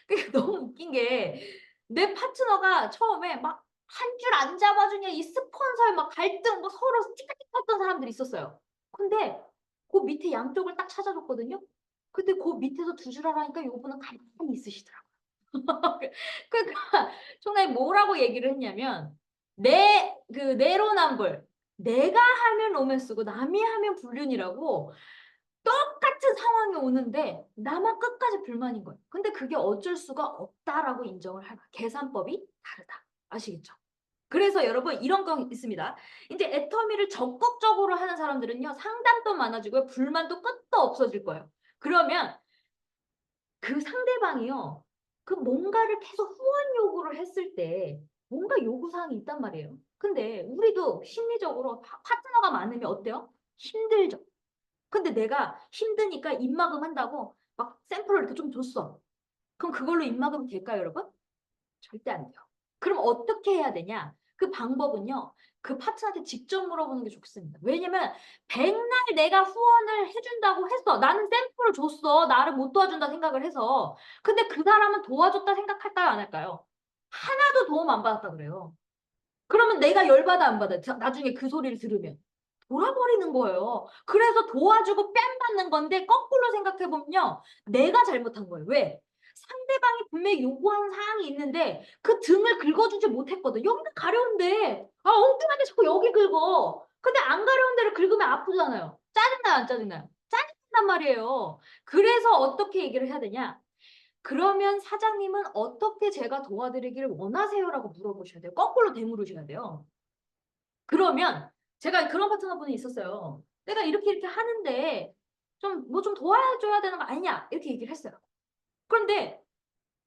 그게 너무 웃긴 게 내 파트너가 처음에 막 한 줄 안 잡아주냐 이 스폰서에 막 갈등 뭐 서로 티격태격했던 사람들이 있었어요. 근데 그 밑에 양쪽을 딱 찾아줬거든요. 근데 그 밑에서 두 줄 알아니까 요분은 가만히 있으시더라고요. 그러니까 총장이 뭐라고 얘기를 했냐면 내로남불 내가 하면 로맨스고 남이 하면 불륜이라고 똑같은 상황이 오는데 나만 끝까지 불만인 거예요. 근데 그게 어쩔 수가 없다라고 인정을 할 거예요. 계산법이 다르다. 아시겠죠? 그래서 여러분 이런 거 있습니다. 이제 애터미를 적극적으로 하는 사람들은요. 상담도 많아지고요. 불만도 끝도 없어질 거예요. 그러면 그 상대방이요. 그 뭔가를 계속 후원 요구를 했을 때 뭔가 요구사항이 있단 말이에요. 근데 우리도 심리적으로 파트너가 많으면 어때요? 힘들죠. 근데 내가 힘드니까 입막음 한다고 막 샘플을 이렇게 좀 줬어. 그럼 그걸로 입막음 될까요, 여러분? 절대 안 돼요. 그럼 어떻게 해야 되냐? 그 방법은요. 그 파트너한테 직접 물어보는 게 좋습니다. 왜냐면 백날 내가 후원을 해준다고 했어. 나는 샘플을 줬어. 나를 못 도와준다 생각을 해서. 근데 그 사람은 도와줬다 생각할까요? 안 할까요? 하나도 도움 안 받았다 그래요. 그러면 내가 열받아 안 받아? 나중에 그 소리를 들으면. 돌아버리는 거예요. 그래서 도와주고 뺨 받는 건데 거꾸로 생각해보면요. 내가 잘못한 거예요. 왜? 상대방이 분명히 요구하는 사항이 있는데 그 등을 긁어주지 못했거든. 여기가 가려운데 아 엉뚱하게 자꾸 여기 긁어. 근데 안 가려운 데를 긁으면 아프잖아요. 짜증나요 안 짜증나요? 짜증난단 말이에요. 그래서 어떻게 얘기를 해야 되냐? 그러면 사장님은 어떻게 제가 도와드리기를 원하세요라고 물어보셔야 돼요. 거꾸로 되물으셔야 돼요. 그러면 제가 그런 파트너분이 있었어요. 내가 이렇게 하는데 좀 뭐 좀 도와줘야 되는 거 아니냐 이렇게 얘기를 했어요. 그런데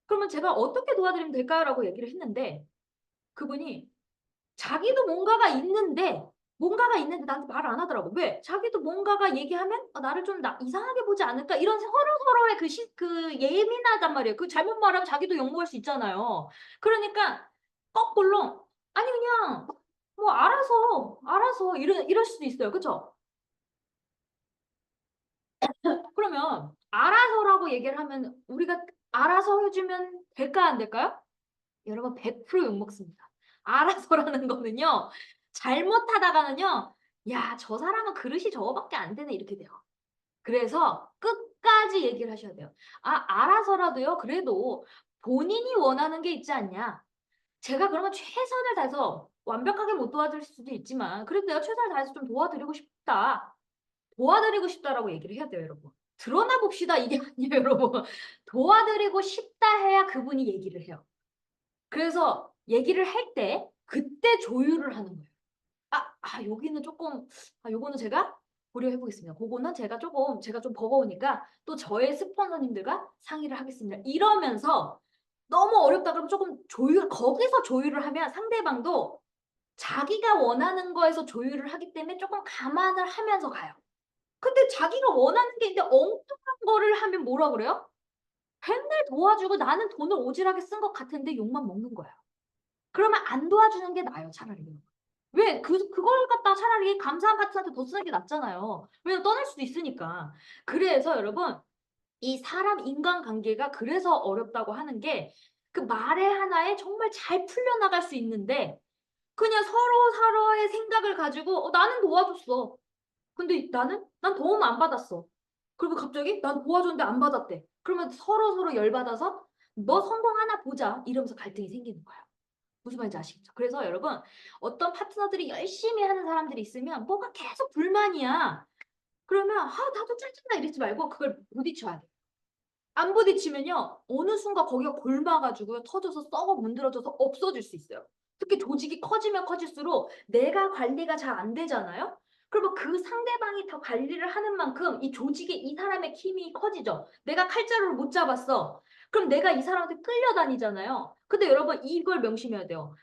그러면 제가 어떻게 도와드리면 될까요? 라고 얘기를 했는데 그분이 자기도 뭔가가 있는데 나한테 말 안 하더라고. 왜? 자기도 뭔가가 얘기하면 나를 좀 이상하게 보지 않을까? 이런 서로서로의 그 예민하단 말이에요. 그 잘못 말하면 자기도 욕먹을 수 있잖아요. 그러니까 거꾸로 아니 그냥 뭐 알아서 이럴 수도 있어요. 그쵸? 그러면 알아서라고 얘기를 하면 우리가 알아서 해주면 될까요? 안 될까요? 여러분 100% 욕먹습니다. 알아서라는 거는요. 잘못하다가는요. 야, 저 사람은 그릇이 저거밖에 안 되네 이렇게 돼요. 그래서 끝까지 얘기를 하셔야 돼요. 알아서라도요. 그래도 본인이 원하는 게 있지 않냐. 제가 그러면 최선을 다해서 완벽하게 못 도와드릴 수도 있지만 그래도 내가 최선을 다해서 좀 도와드리고 싶다. 도와드리고 싶다라고 얘기를 해야 돼요, 여러분. 드러나 봅시다 이게 아니에요, 여러분. 도와드리고 싶다 해야 그분이 얘기를 해요. 그래서 얘기를 할 때 그때 조율을 하는 거예요. 여기는 조금 요거는 제가 고려해 보겠습니다. 그거는 제가 좀 버거우니까 또 저의 스폰서님들과 상의를 하겠습니다. 이러면서 너무 어렵다 그러면 조금 거기서 조율을 하면 상대방도 자기가 원하는 거에서 조율을 하기 때문에 조금 감안을 하면서 가요. 근데 자기가 원하는 게 있는데 엉뚱한 거를 하면 뭐라 그래요? 맨날 도와주고 나는 돈을 오지랖게 쓴 것 같은데 욕만 먹는 거야. 그러면 안 도와주는 게 나아요, 차라리. 왜? 그걸 갖다 차라리 감사한 파트너한테 더 쓰는 게 낫잖아요. 왜냐면 떠날 수도 있으니까. 그래서 여러분, 이 사람 인간관계가 그래서 어렵다고 하는 게 그 말의 하나에 정말 잘 풀려나갈 수 있는데 그냥 서로의 생각을 가지고 나는 도와줬어. 근데 난 도움 안 받았어. 그리고 갑자기 난 도와줬는데 안 받았대. 그러면 서로서로 열받아서 너 성공하나 보자 이러면서 갈등이 생기는 거예요. 무슨 말인지 아시겠죠? 그래서 여러분 어떤 파트너들이 열심히 하는 사람들이 있으면 뭐가 계속 불만이야. 그러면 나도 짜증나 이러지 말고 그걸 부딪혀야 돼. 안 부딪히면요 어느 순간 거기가 골마가지고요 터져서 썩어 문드러져서 없어질 수 있어요. 특히 조직이 커지면 커질수록 내가 관리가 잘 안 되잖아요. 그러면 그 상대방이 더 관리를 하는 만큼 이 조직에 이 사람의 힘이 커지죠. 내가 칼자루를 못 잡았어. 그럼 내가 이 사람한테 끌려다니잖아요. 근데 여러분 이걸 명심해야 돼요.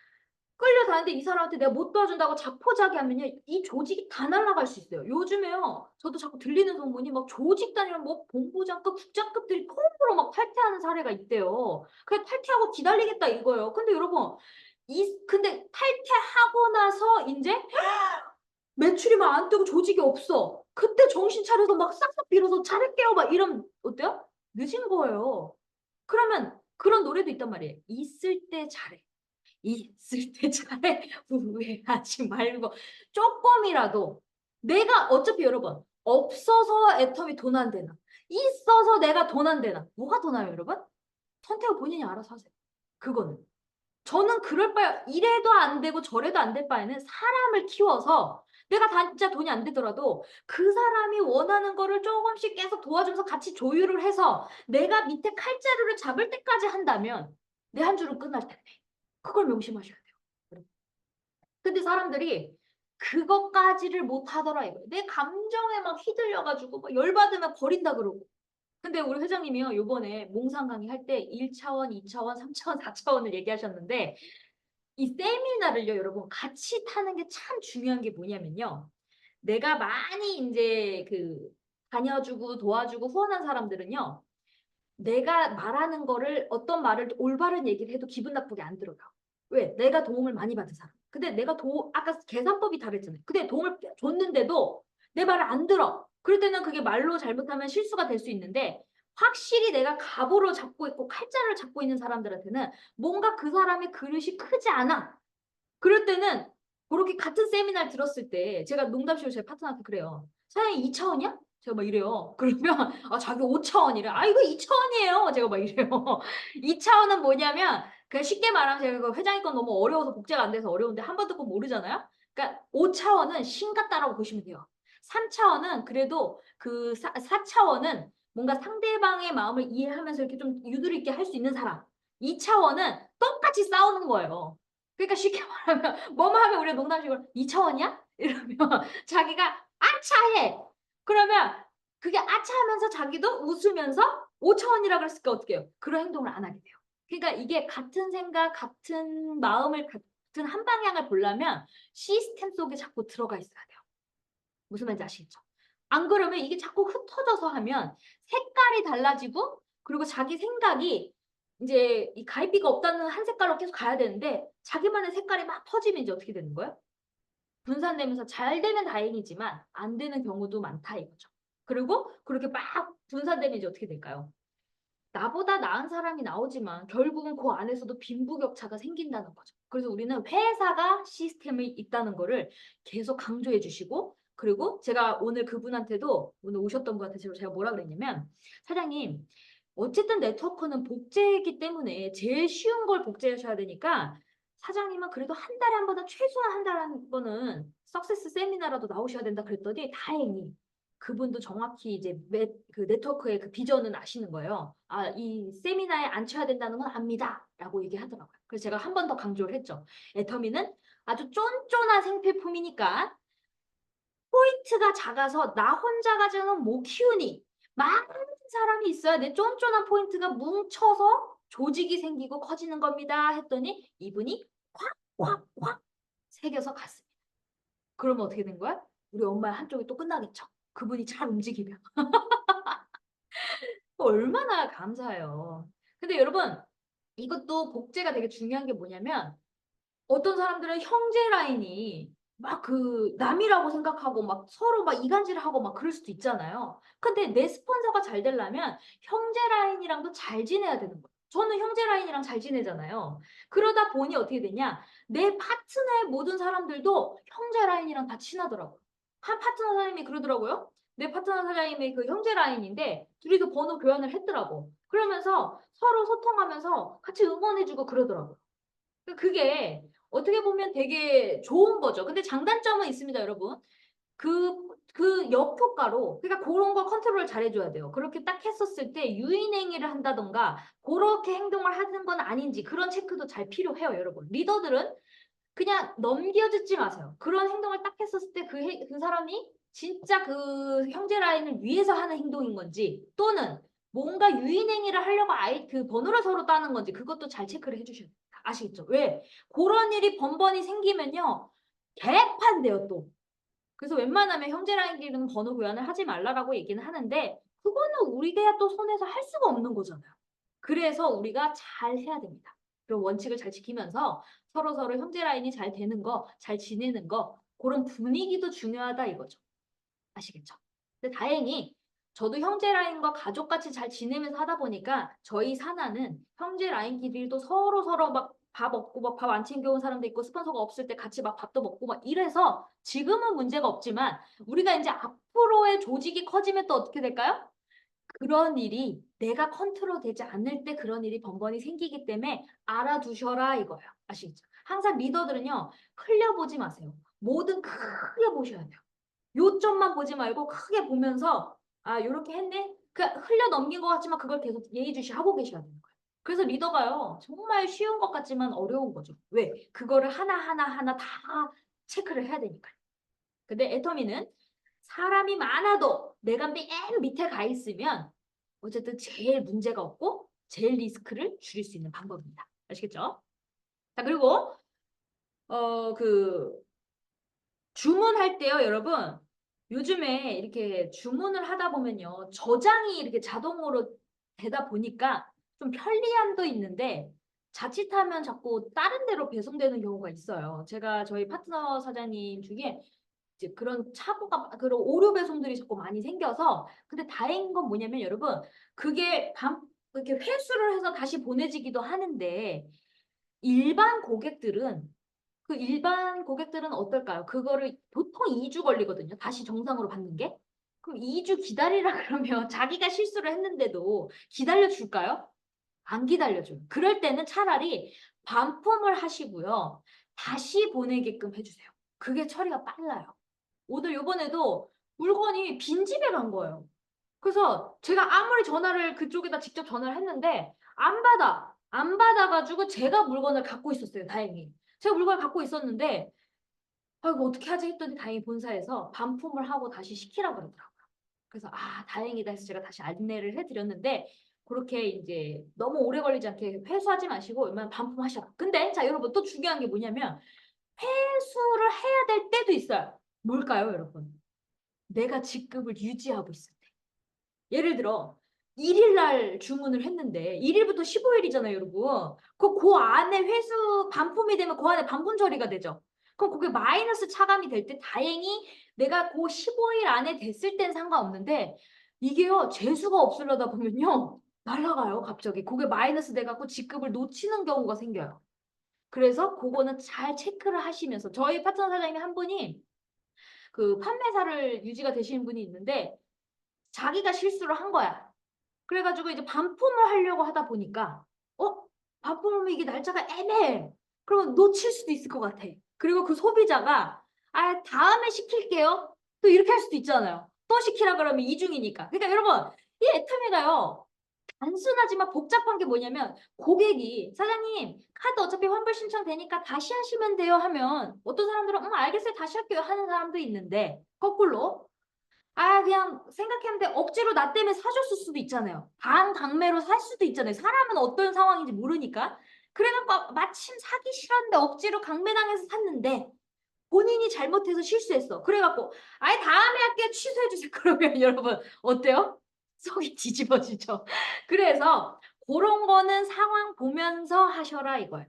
끌려다니는데 이 사람한테 내가 못 도와준다고 자포자기하면요 이 조직이 다 날아갈 수 있어요. 요즘에요 저도 자꾸 들리는 소문이 막 조직 단위로 뭐 본부장급, 국장급들이 통으로 막 탈퇴하는 사례가 있대요. 그냥 탈퇴하고 기다리겠다 이거예요. 근데 여러분 근데 탈퇴하고 나서 인제 매출이 막 안 뜨고 조직이 없어. 그때 정신 차려서 막 싹싹 빌어서 "잘할게요." 막 이러면 어때요? 늦은 거예요. 그러면 그런 노래도 있단 말이에요. "있을 때 잘해." 있을 때 잘해 후회하지 말고 쪼끔이라도 내가 어차피 여러분 없어서 애터미 돈 안 되나 있어서 내가 돈 안 되나 뭐가 더 나아요 여러분? 선택을 본인이 알아서 하세요. 그거는. 저는 그럴 바에 이래도 안 되고 저래도 안 될 바에는 사람을 키워서 내가 진짜 돈이 안 되더라도 그 사람이 원하는 거를 쪼금씩 계속 도와주면서 같이 조율을 해서 내가 밑에 칼자루를 잡을 때까지 한다면 내 한 줄은 끝날 텐데. 그걸 명심하셔야 돼요. 여러분. 근데 사람들이 그것까지를 못 하더라 이거예요. 내 감정에 막 휘둘려 가지고 막 열받으면 버린다 그러고. 근데 우리 회장님이요. 요번에 몽상 강의할 때 1 차원, 2 차원, 3 차원, 4 차원을 얘기하셨는데 이 세미나를요 여러분 같이 타는 게 참 중요한 게 뭐냐면요. 내가 많이 인제 다녀주고 도와주고 후원한 사람들은요. 내가 말하는 거를 어떤 말을 올바른 얘기를 해도 기분 나쁘게 안 들어요. 왜? 내가 도움을 많이 받은 사람. 근데 내가 아까 계산법이 다르잖아요. 근데 도움을 줬는데도 내 말을 안 들어. 그럴 때는 그게 말로 잘못하면 실수가 될 수 있는데 확실히 내가 갑오로 잡고 있고 칼자루를 잡고 있는 사람들한테는 뭔가 그 사람의 그릇이 크지 않아. 그럴 때는 고렇게 같은 세미나를 들었을 때 제가 농담식으로 제 파트너한테 그래요. "사장님 2 차원이야?" 제가 막 이래요. 그러면 자기 5 차원이래. 이거 2 차원이에요." 제가 막 이래요. 2 차원은 뭐냐면 그냥 쉽게 말하면 제가 그 회장님 건 너무 어려워서 복제가 안 돼서 어려운데 한 번 듣고 모르잖아요. 그러니까 5 차원은 신 같다라고 보시면 돼요. 3 차원은 그래도 4 차원은 뭔가 상대방의 마음을 이해하면서 이렇게 좀 유도리 있게 할 수 있는 사람. 2 차원은 똑같이 싸우는 거예요. 그러니까 쉽게 말하면 뭐뭐 하면 우리가 농담식으로 "2 차원이야?" 이러면 자기가 "아차." 해. 그러면 그게 "아차." 하면서 자기도 웃으면서 5 차원이라 그랬으니까 어떻게 해요? 그런 행동을 안 하게 돼요. 그러니까 이게 같은 생각, 같은 마음을, 같은 한 방향을 보려면 시스템 속에 자꾸 들어가 있어야 돼요. 무슨 말인지 아시겠죠? 안 그러면 이게 자꾸 흩어져서 하면 색깔이 달라지고, 그리고 자기 생각이 이제 이 가입비가 없다는 한 색깔로 계속 가야 되는데 자기만의 색깔이 막 퍼지면 이제 어떻게 되는 거예요? 분산되면서 잘 되면 다행이지만 안 되는 경우도 많다 이거죠. 그리고 그렇게 막 분산되면 이제 어떻게 될까요? 나보다 나은 사람이 나오지만 결국은 그 안에서도 빈부격차가 생긴다는 거죠. 그래서 우리는 회사가 시스템이 있다는 거를 계속 강조해 주시고, 그리고 제가 오늘 그분한테도, 오늘 오셨던 분한테 제가 뭐라 그랬냐면, 사장님, 어쨌든 네트워크는 복제이기 때문에 제일 쉬운 걸 복제하셔야 되니까 사장님은 그래도 한 달에 한 번은, 최소한 한 달에 한 번은 석세스 세미나라도 나오셔야 된다 그랬더니 다행히 그분도 정확히 이제 그 네트워크의 그 비전은 아시는 거예요. 아, 이 세미나에 앉혀야 된다는 건 압니다. 라고 얘기하더라고요. 그래서 제가 한 번 더 강조를 했죠. 애터미는 아주 쫀쫀한 생필품이니까 포인트가 작아서 나 혼자 가지고는 못 키우니 많은 사람이 있어야 내 쫀쫀한 포인트가 뭉쳐서 조직이 생기고 커지는 겁니다. 했더니 이분이 확 새겨서 갔습니다. 그러면 어떻게 된 거야? 우리 엄마의 한쪽이 또 끝나겠죠. 그분이 잘 움직이면. 얼마나 감사해요. 근데 여러분, 이것도 복제가 되게 중요한 게 뭐냐면, 어떤 사람들은 형제 라인이 막 그 남이라고 생각하고 막 서로 막 이간질하고 막 그럴 수도 있잖아요. 근데 내 스폰서가 잘 되려면 형제 라인이랑도 잘 지내야 되는 거예요. 저는 형제 라인이랑 잘 지내잖아요. 그러다 보니 어떻게 되냐? 내 파트너의 모든 사람들도 형제 라인이랑 다 친하더라고요. 한 파트너 사장님이 그러더라고요. 내 파트너 사장님이 그 형제 라인인데 둘이서 번호 교환을 했더라고. 그러면서 서로 소통하면서 같이 응원해주고 그러더라고요. 그게 어떻게 보면 되게 좋은 거죠. 근데 장단점은 있습니다, 여러분. 그 역효과로, 그러니까 그런 거 컨트롤 잘 해줘야 돼요. 그렇게 딱 했었을 때 유인행위를 한다던가, 그렇게 행동을 하는 건 아닌지, 그런 체크도 잘 필요해요, 여러분. 리더들은 그냥 넘겨주지 마세요. 그런 행동을 딱 했었을 때 그 사람이 진짜 그 형제 라인을 위해서 하는 행동인 건지, 또는 뭔가 유인행위를 하려고 그 번호를 서로 따는 건지, 그것도 잘 체크를 해주셔야 돼요. 아시겠죠? 왜? 그런 일이 번번이 생기면요, 개판돼요, 또. 그래서 웬만하면 형제 라인끼리는 번호 교환을 하지 말라라고 얘기는 하는데, 그거는 우리가 또 손에서 할 수가 없는 거잖아요. 그래서 우리가 잘 해야 됩니다. 그런 원칙을 잘 지키면서 서로 형제 라인이 잘 되는 거, 잘 지내는 거, 그런 분위기도 중요하다 이거죠. 아시겠죠? 근데 다행히 저도 형제 라인과 가족같이 잘 지내면서 하다 보니까 저희 산하는 형제 라인끼리도 서로 막 밥 먹고 막 밥 안 챙겨온 사람도 있고 스폰서가 없을 때 같이 막 밥도 먹고 막 이래서 지금은 문제가 없지만, 우리가 이제 앞으로의 조직이 커지면 또 어떻게 될까요? 그런 일이 내가 컨트롤 되지 않을 때 그런 일이 번번이 생기기 때문에 알아두셔라 이거예요. 아시겠죠? 항상 리더들은요, 흘려보지 마세요. 뭐든 크게 보셔야 돼요. 요점만 보지 말고 크게 보면서, 아, 요렇게 했네? 그 흘려 넘긴 것 같지만 그걸 계속 예의주시 하고 계셔야 되는 거예요. 그래서 리더가요, 정말 쉬운 것 같지만 어려운 거죠. 왜? 그거를 하나 다 체크를 해야 되니까요. 근데 애터미는 사람이 많아도 내가 맨 밑에 가 있으면 어쨌든 제일 문제가 없고 제일 리스크를 줄일 수 있는 방법입니다. 아시겠죠? 자, 그리고 그 주문할 때요, 여러분. 요즘에 이렇게 주문을 하다 보면요, 저장이 이렇게 자동으로 되다 보니까 좀 편리함도 있는데 자칫하면 자꾸 다른 데로 배송되는 경우가 있어요. 제가 저희 파트너 사장님 중에 이제 그런 착오가, 그런 오류 배송들이 자꾸 많이 생겨서. 근데 다행인 건 뭐냐면 여러분, 그게 이렇게 회수를 해서 다시 보내지기도 하는데, 일반 고객들은 어떨까요? 그거를 보통 2주 걸리거든요. 다시 정상으로 받는 게. 그럼 2주 기다리라 그러면 자기가 실수를 했는데도 기다려 줄까요? 안 기다려줘요. 그럴 때는 차라리 반품을 하시고요, 다시 보내게끔 해주세요. 그게 처리가 빨라요. 오늘 요번에도 물건이 빈집에 간 거예요. 그래서 제가 아무리 전화를 그쪽에다 직접 전화를 했는데 안 받아가지고 제가 물건을 갖고 있었어요, 다행히. 제가 물건을 갖고 있었는데, 아, 이거 어떻게 하지 했더니 다행히 본사에서 반품을 하고 다시 시키라고 그러더라고요. 그래서 아, 다행이다 해서 제가 다시 안내를 해드렸는데, 그렇게 이제 너무 오래 걸리지 않게 회수하지 마시고 웬만하면 반품하셔라. 근데 자 여러분 또 중요한 게 뭐냐면 회수를 해야 될 때도 있어요. 뭘까요, 여러분? 내가 직급을 유지하고 있을 때. 예를 들어 1일 날 주문을 했는데 1일부터 15일이잖아요, 여러분. 그 안에 회수 반품이 되면 그 안에 반품 처리가 되죠. 그럼 그게 마이너스 차감이 될 때 다행히 내가 그 15일 안에 됐을 땐 상관없는데 이게요, 재수가 없으려다 보면요. 날아가요, 갑자기. 그게 마이너스 돼갖고 직급을 놓치는 경우가 생겨요. 그래서 그거는 잘 체크를 하시면서 저희 파트너 사장님이 한 분이 그 판매사를 유지가 되시는 분이 있는데 자기가 실수를 한 거야. 그래가지고 이제 반품을 하려고 하다 보니까 반품하면 이게 날짜가 애매해. 그러면 놓칠 수도 있을 것 같아. 그리고 그 소비자가 다음에 시킬게요. 또 이렇게 할 수도 있잖아요. 또 시키라 그러면 이중이니까. 그러니까 여러분 이 애터미가요. 단순하지만 복잡한 게 뭐냐면 고객이 사장님 카드 어차피 환불 신청되니까 다시 하시면 돼요 하면 어떤 사람들은 알겠어요 다시 할게요 하는 사람도 있는데 거꾸로 그냥 생각했는데 억지로 나 때문에 사줬을 수도 있잖아요. 방매로 살 수도 있잖아요. 사람은 어떤 상황인지 모르니까. 그래갖고 마침 사기 싫었는데 억지로 강매당해서 샀는데 본인이 잘못해서 실수했어. 그래갖고 다음에 할게요. 취소해주세요. 그러면 여러분 어때요? 속이 뒤집어지죠. 그래서 그런 거는 상황 보면서 하셔라 이거예요.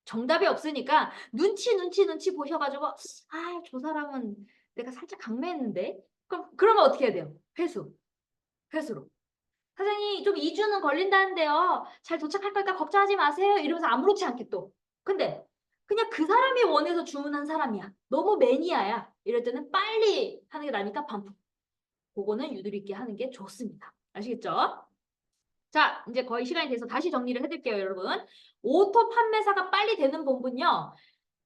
정답이 없으니까 눈치 보셔가지고 저 사람은 내가 살짝 강매했는데 그러면 어떻게 해야 돼요? 회수로. 사장님 좀 2주는 걸린다는데요. 잘 도착할 거니까 걱정하지 마세요. 이러면서 아무렇지 않게 또. 근데 그냥 그 사람이 원해서 주문한 사람이야. 너무 매니아야. 이럴 때는 빨리 하는 게 나니까 반품. 그거는 유도리 있게 하는 게 좋습니다. 아시겠죠? 자, 이제 거의 시간이 돼서 다시 정리를 해드릴게요, 여러분. 오토 판매사가 빨리 되는 법은요.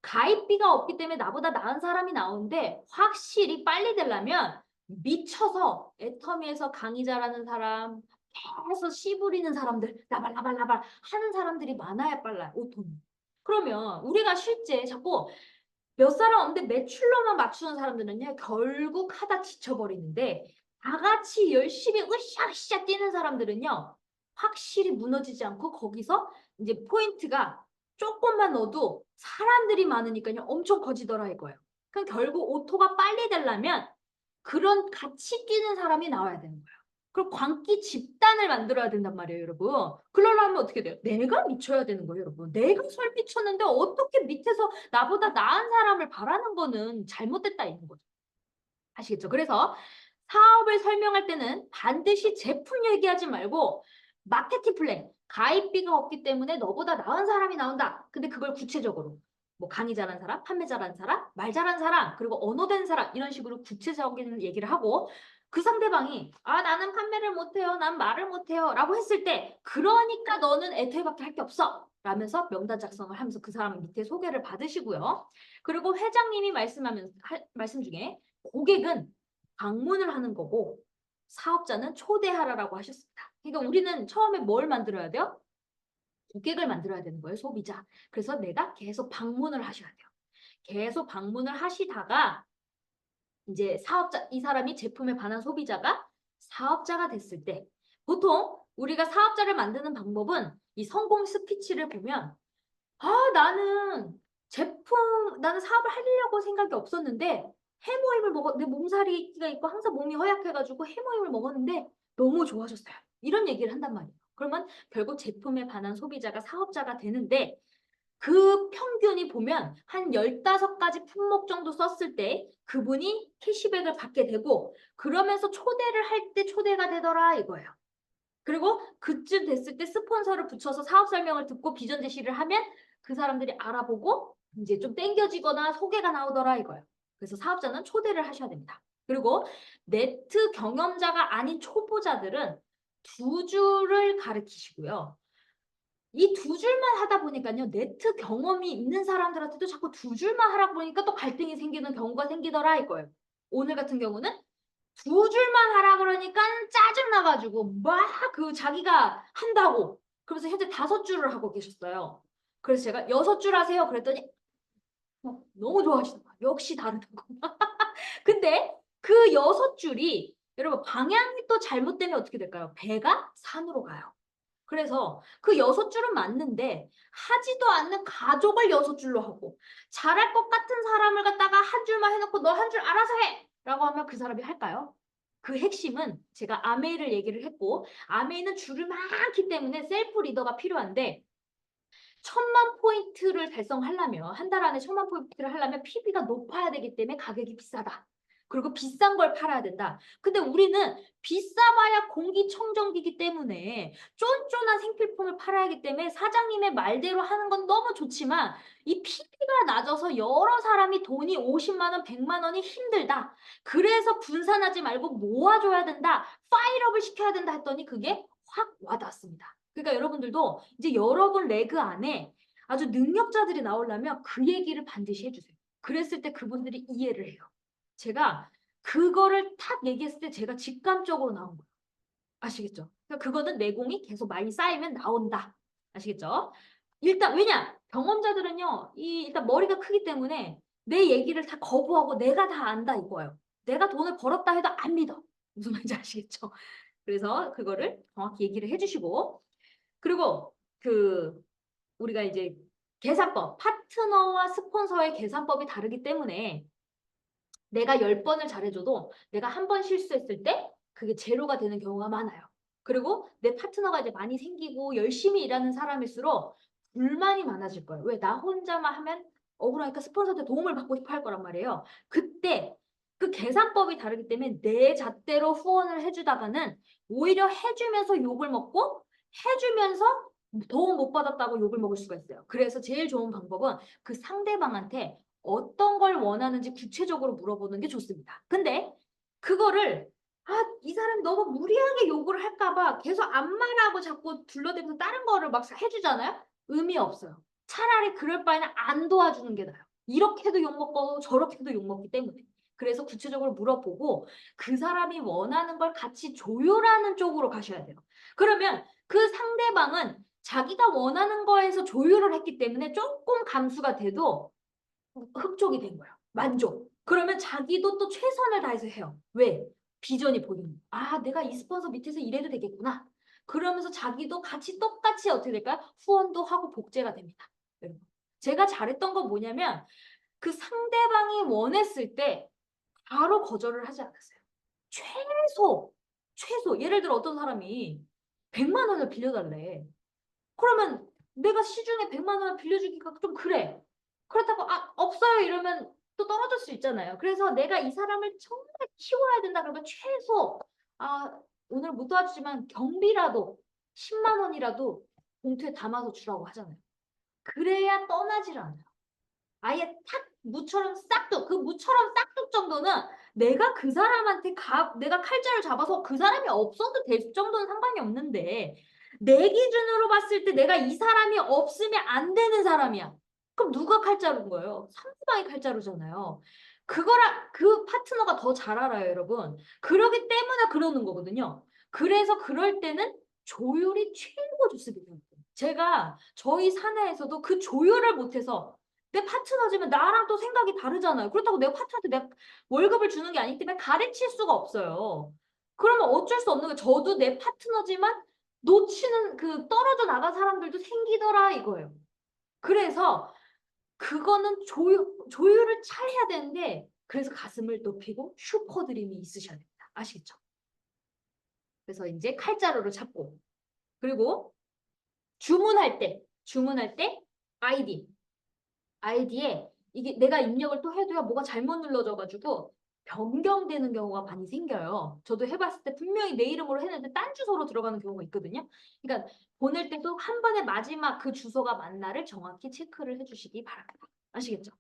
가입비가 없기 때문에 나보다 나은 사람이 나오는데 확실히 빨리 되려면 미쳐서 애터미에서 강의 잘하는 사람, 계속 씨 부리는 사람들, 라발라발라발 하는 사람들이 많아야 빨라요, 오토는. 그러면 우리가 실제 자꾸 몇 사람 없는데 매출로만 맞추는 사람들은요, 결국 하다 지쳐버리는데 다 같이 열심히 으쌰으쌰 뛰는 사람들은요, 확실히 무너지지 않고 거기서 이제 포인트가 조금만 넣어도 사람들이 많으니까요, 엄청 커지더라 이거예요. 그럼 결국 오토가 빨리 되려면 그런 같이 뛰는 사람이 나와야 되는 거예요. 그럼 광기 집단을 만들어야 된단 말이에요, 여러분. 그러려면 어떻게 돼요? 내가 미쳐야 되는 거예요, 여러분. 내가 설 미쳤는데 어떻게 밑에서 나보다 나은 사람을 바라는 거는 잘못됐다 이런 거죠. 아시겠죠? 그래서 사업을 설명할 때는 반드시 제품 얘기하지 말고 마케팅 플랜, 가입비가 없기 때문에 너보다 나은 사람이 나온다. 근데 그걸 구체적으로 뭐 강의 잘한 사람, 판매 잘한 사람, 말 잘한 사람, 그리고 언어된 사람 이런 식으로 구체적인 얘기를 하고 그 상대방이 나는 판매를 못해요. 난 말을 못해요. 라고 했을 때 그러니까 너는 애터미밖에 할 게 없어. 라면서 명단 작성을 하면서 그 사람 밑에 소개를 받으시고요. 그리고 회장님이 말씀 중에 고객은 방문을 하는 거고 사업자는 초대하라라고 하셨습니다. 그러니까 우리는 처음에 뭘 만들어야 돼요? 고객을 만들어야 되는 거예요, 소비자. 그래서 내가 계속 방문을 하셔야 돼요. 계속 방문을 하시다가 이제 이 사람이 제품에 반한 소비자가 사업자가 됐을 때 보통 우리가 사업자를 만드는 방법은 이 성공 스피치를 보면 나는 사업을 하려고 생각이 없었는데 내 몸살이가 있고 항상 몸이 허약해가지고 해모임을 먹었는데 너무 좋아졌어요. 이런 얘기를 한단 말이에요. 그러면 결국 제품에 반한 소비자가 사업자가 되는데 그 평균이 보면 한 15가지 품목 정도 썼을 때 그분이 캐시백을 받게 되고 그러면서 초대를 할 때 초대가 되더라 이거예요. 그리고 그쯤 됐을 때 스폰서를 붙여서 사업 설명을 듣고 비전 제시를 하면 그 사람들이 알아보고 이제 좀 땡겨지거나 소개가 나오더라 이거예요. 그래서 사업자는 초대를 하셔야 됩니다. 그리고 네트 경험자가 아닌 초보자들은 2줄을 가르치시고요. 이 2줄만 하다 보니까요. 네트 경험이 있는 사람들한테도 자꾸 2줄만 하라 보니까 또 갈등이 생기는 경우가 생기더라 이거예요. 오늘 같은 경우는 2줄만 하라 그러니까 짜증나가지고 막 자기가 한다고 그러면서 현재 5줄을 하고 계셨어요. 그래서 제가 6줄 하세요 그랬더니 너무 좋아하시는 거야. 역시 다르다고. 근데 그 6줄이 여러분 방향이 또 잘못되면 어떻게 될까요? 배가 산으로 가요. 그래서 그 6줄은 맞는데 하지도 않는 가족을 6줄로 하고 잘할 것 같은 사람을 갖다가 한 줄만 해놓고 너 한 줄 알아서 해! 라고 하면 그 사람이 할까요? 그 핵심은 제가 아메이를 얘기를 했고 아메이는 줄이 많기 때문에 셀프 리더가 필요한데 1000만 포인트를 달성하려면 한 달 안에 1000만 포인트를 하려면 PB가 높아야 되기 때문에 가격이 비싸다. 그리고 비싼 걸 팔아야 된다. 근데 우리는 비싸봐야 공기청정기이기 때문에 쫀쫀한 생필품을 팔아야 하기 때문에 사장님의 말대로 하는 건 너무 좋지만 이 PB가 낮아서 여러 사람이 돈이 50만 원, 100만 원이 힘들다. 그래서 분산하지 말고 모아줘야 된다. 파일업을 시켜야 된다 했더니 그게 확 와닿았습니다. 그러니까 여러분들도 이제 여러분 레그 안에 아주 능력자들이 나오려면 그 얘기를 반드시 해주세요. 그랬을 때 그분들이 이해를 해요. 제가 그거를 탁 얘기했을 때 제가 직감적으로 나온 거예요. 아시겠죠? 그러니까 그거는 내공이 계속 많이 쌓이면 나온다. 아시겠죠? 일단 왜냐? 경험자들은요. 일단 머리가 크기 때문에 내 얘기를 다 거부하고 내가 다 안다 이거예요. 내가 돈을 벌었다 해도 안 믿어. 무슨 말인지 아시겠죠? 그래서 그거를 정확히 얘기를 해주시고 그리고 우리가 이제 계산법, 파트너와 스폰서의 계산법이 다르기 때문에 내가 10번을 잘해줘도 내가 한 번 실수했을 때 그게 제로가 되는 경우가 많아요. 그리고 내 파트너가 이제 많이 생기고 열심히 일하는 사람일수록 불만이 많아질 거예요. 왜? 나 혼자만 하면 억울하니까 스폰서한테 도움을 받고 싶어 할 거란 말이에요. 그때 그 계산법이 다르기 때문에 내 잣대로 후원을 해주다가는 오히려 해주면서 욕을 먹고 해주면서 도움 못 받았다고 욕을 먹을 수가 있어요. 그래서 제일 좋은 방법은 그 상대방한테 어떤 걸 원하는지 구체적으로 물어보는 게 좋습니다. 근데 그거를 이 사람이 너무 무리하게 요구를 할까봐 계속 안 말하고 자꾸 둘러대면서 다른 거를 막 해주잖아요? 의미 없어요. 차라리 그럴 바에는 안 도와주는 게 나아요. 이렇게도 욕먹고 저렇게도 욕먹기 때문에. 그래서 구체적으로 물어보고 그 사람이 원하는 걸 같이 조율하는 쪽으로 가셔야 돼요. 그러면 그 상대방은 자기가 원하는 거에서 조율을 했기 때문에 조금 감수가 돼도 흡족이 된 거야. 만족. 그러면 자기도 또 최선을 다해서 해요. 왜? 비전이 보이는. 내가 이 스폰서 밑에서 일해도 되겠구나. 그러면서 자기도 같이 똑같이 어떻게 될까요? 후원도 하고 복제가 됩니다. 여러분. 제가 잘했던 건 뭐냐면 그 상대방이 원했을 때 바로 거절을 하지 않았어요. 최소. 예를 들어 어떤 사람이 100만 원을 빌려달래. 그러면 내가 시중에 100만 원을 빌려주기가 좀 그래. 그렇다고 없어요 이러면 또 떨어질 수 있잖아요. 그래서 내가 이 사람을 정말 키워야 된다 그러면 최소 오늘 못 도와주지만 경비라도 10만 원이라도 봉투에 담아서 주라고 하잖아요. 그래야 떠나질 않아요. 아예 탁 무처럼 싹둑 그 무처럼 싹둑 정도는 내가 그 사람한테 내가 칼자를 잡아서 그 사람이 없어도 될 정도는 상관이 없는데 내 기준으로 봤을 때 내가 이 사람이 없으면 안 되는 사람이야. 그럼 누가 칼자루인 거예요? 상대방이 칼자루잖아요. 그 파트너가 더 잘 알아요, 여러분. 그러기 때문에 그러는 거거든요. 그래서 그럴 때는 조율이 최고 좋습니다. 제가 저희 사내에서도 그 조율을 못해서 내 파트너지만 나랑 또 생각이 다르잖아요. 그렇다고 내가 파트너한테 내가 월급을 주는 게 아니기 때문에 가르칠 수가 없어요. 그러면 어쩔 수 없는 거예요. 저도 내 파트너지만 놓치는 떨어져 나간 사람들도 생기더라 이거예요. 그래서 그거는 조율을 잘 해야 되는데 그래서 가슴을 높이고 슈퍼드림이 있으셔야 됩니다. 아시겠죠? 그래서 이제 칼자루를 잡고 그리고 주문할 때 아이디에 이게 내가 입력을 또 해도요 뭐가 잘못 눌러져가지고 변경되는 경우가 많이 생겨요. 저도 해봤을 때 분명히 내 이름으로 했는데 딴 주소로 들어가는 경우가 있거든요. 그러니까 보낼 때도 한 번에 마지막 그 주소가 맞나를 정확히 체크를 해주시기 바랍니다. 아시겠죠?